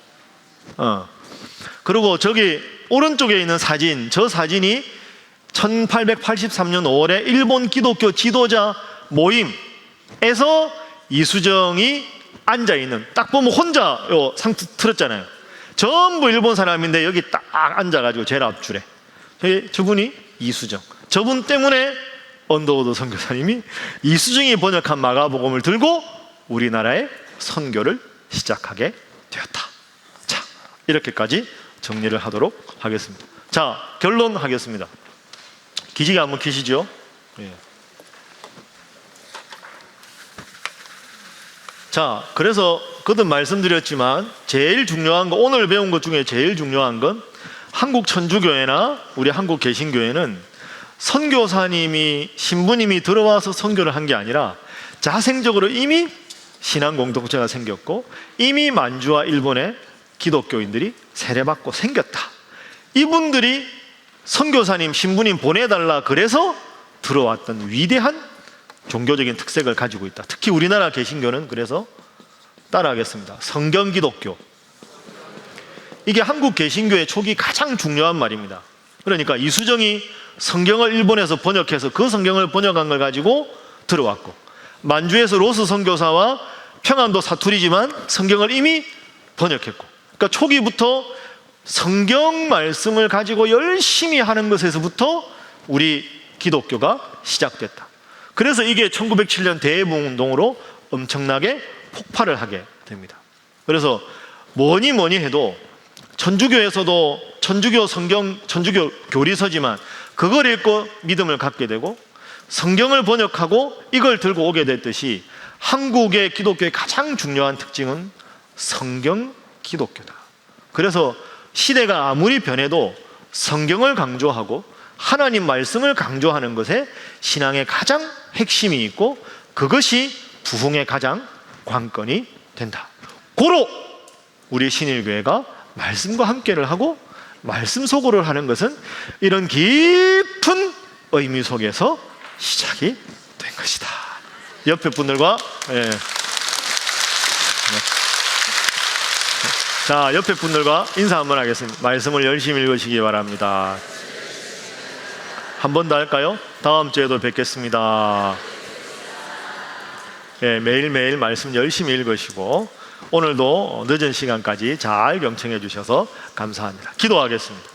그리고 저기 오른쪽에 있는 사진, 저 사진이 1883년 5월에 일본 기독교 지도자 모임에서 이수정이 앉아있는, 딱 보면 혼자 상투 틀었잖아요. 전부 일본 사람인데 여기 딱 앉아가지고 제일 앞줄에 저분이 이수정. 저분 때문에 언더우드 선교사님이 이수정이 번역한 마가복음을 들고 우리나라의 선교를 시작하게 되었다. 자, 이렇게까지 정리를 하도록 하겠습니다. 자, 결론 하겠습니다. 기지개 한번 켜시죠. 예. 자, 그래서 거듭 말씀드렸지만 제일 중요한 거, 오늘 배운 것 중에 제일 중요한 건 한국 천주교회나 우리 한국 개신교회는 선교사님이, 신부님이 들어와서 선교를 한 게 아니라 자생적으로 이미 신앙 공동체가 생겼고 이미 만주와 일본의 기독교인들이 세례받고 생겼다. 이분들이 선교사님, 신부님 보내달라 그래서 들어왔던 위대한 종교적인 특색을 가지고 있다. 특히 우리나라 개신교는 그래서 따라하겠습니다. 성경 기독교. 이게 한국 개신교의 초기 가장 중요한 말입니다. 그러니까 이수정이 성경을 일본에서 번역해서 그 성경을 번역한 걸 가지고 들어왔고, 만주에서 로스 선교사와 평안도 사투리지만 성경을 이미 번역했고, 그러니까 초기부터 성경 말씀을 가지고 열심히 하는 것에서부터 우리 기독교가 시작됐다. 그래서 이게 1907년 대부흥운동으로 엄청나게 폭발을 하게 됩니다. 그래서 뭐니 해도 천주교에서도 천주교 성경, 천주교 교리서지만 그걸 읽고 믿음을 갖게 되고 성경을 번역하고 이걸 들고 오게 됐듯이 한국의 기독교의 가장 중요한 특징은 성경 기독교다. 그래서 시대가 아무리 변해도 성경을 강조하고 하나님 말씀을 강조하는 것에 신앙의 가장 핵심이 있고 그것이 부흥의 가장 관건이 된다. 고로 우리 신일교회가 말씀과 함께를 하고 말씀 속으로 하는 것은 이런 깊은 의미 속에서 시작이 된 것이다. 옆에 분들과 자, 옆에 분들과 인사 한번 하겠습니다. 말씀을 열심히 읽으시기 바랍니다. 한 번 더 할까요? 다음 주에도 뵙겠습니다. 매일매일 말씀 열심히 읽으시고 오늘도 늦은 시간까지 잘 경청해 주셔서 감사합니다. 기도하겠습니다.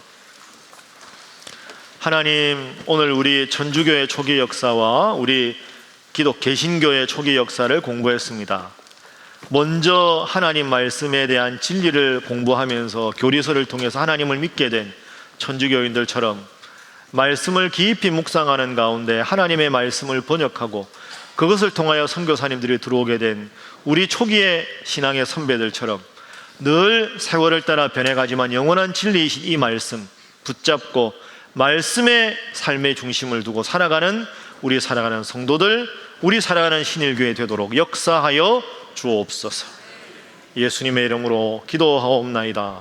하나님, 오늘 우리 천주교의 초기 역사와 우리 개신교의 초기 역사를 공부했습니다. 먼저 하나님 말씀에 대한 진리를 공부하면서 교리서를 통해서 하나님을 믿게 된 천주교인들처럼 말씀을 깊이 묵상하는 가운데 하나님의 말씀을 번역하고 그것을 통하여 선교사님들이 들어오게 된 우리 초기의 신앙의 선배들처럼 늘 세월을 따라 변해가지만 영원한 진리이신 이 말씀 붙잡고 말씀의 삶의 중심을 두고 살아가는 우리 살아가는 성도들, 우리 살아가는 신일교회 되도록 역사하여 주옵소서. 예수님의 이름으로 기도하옵나이다.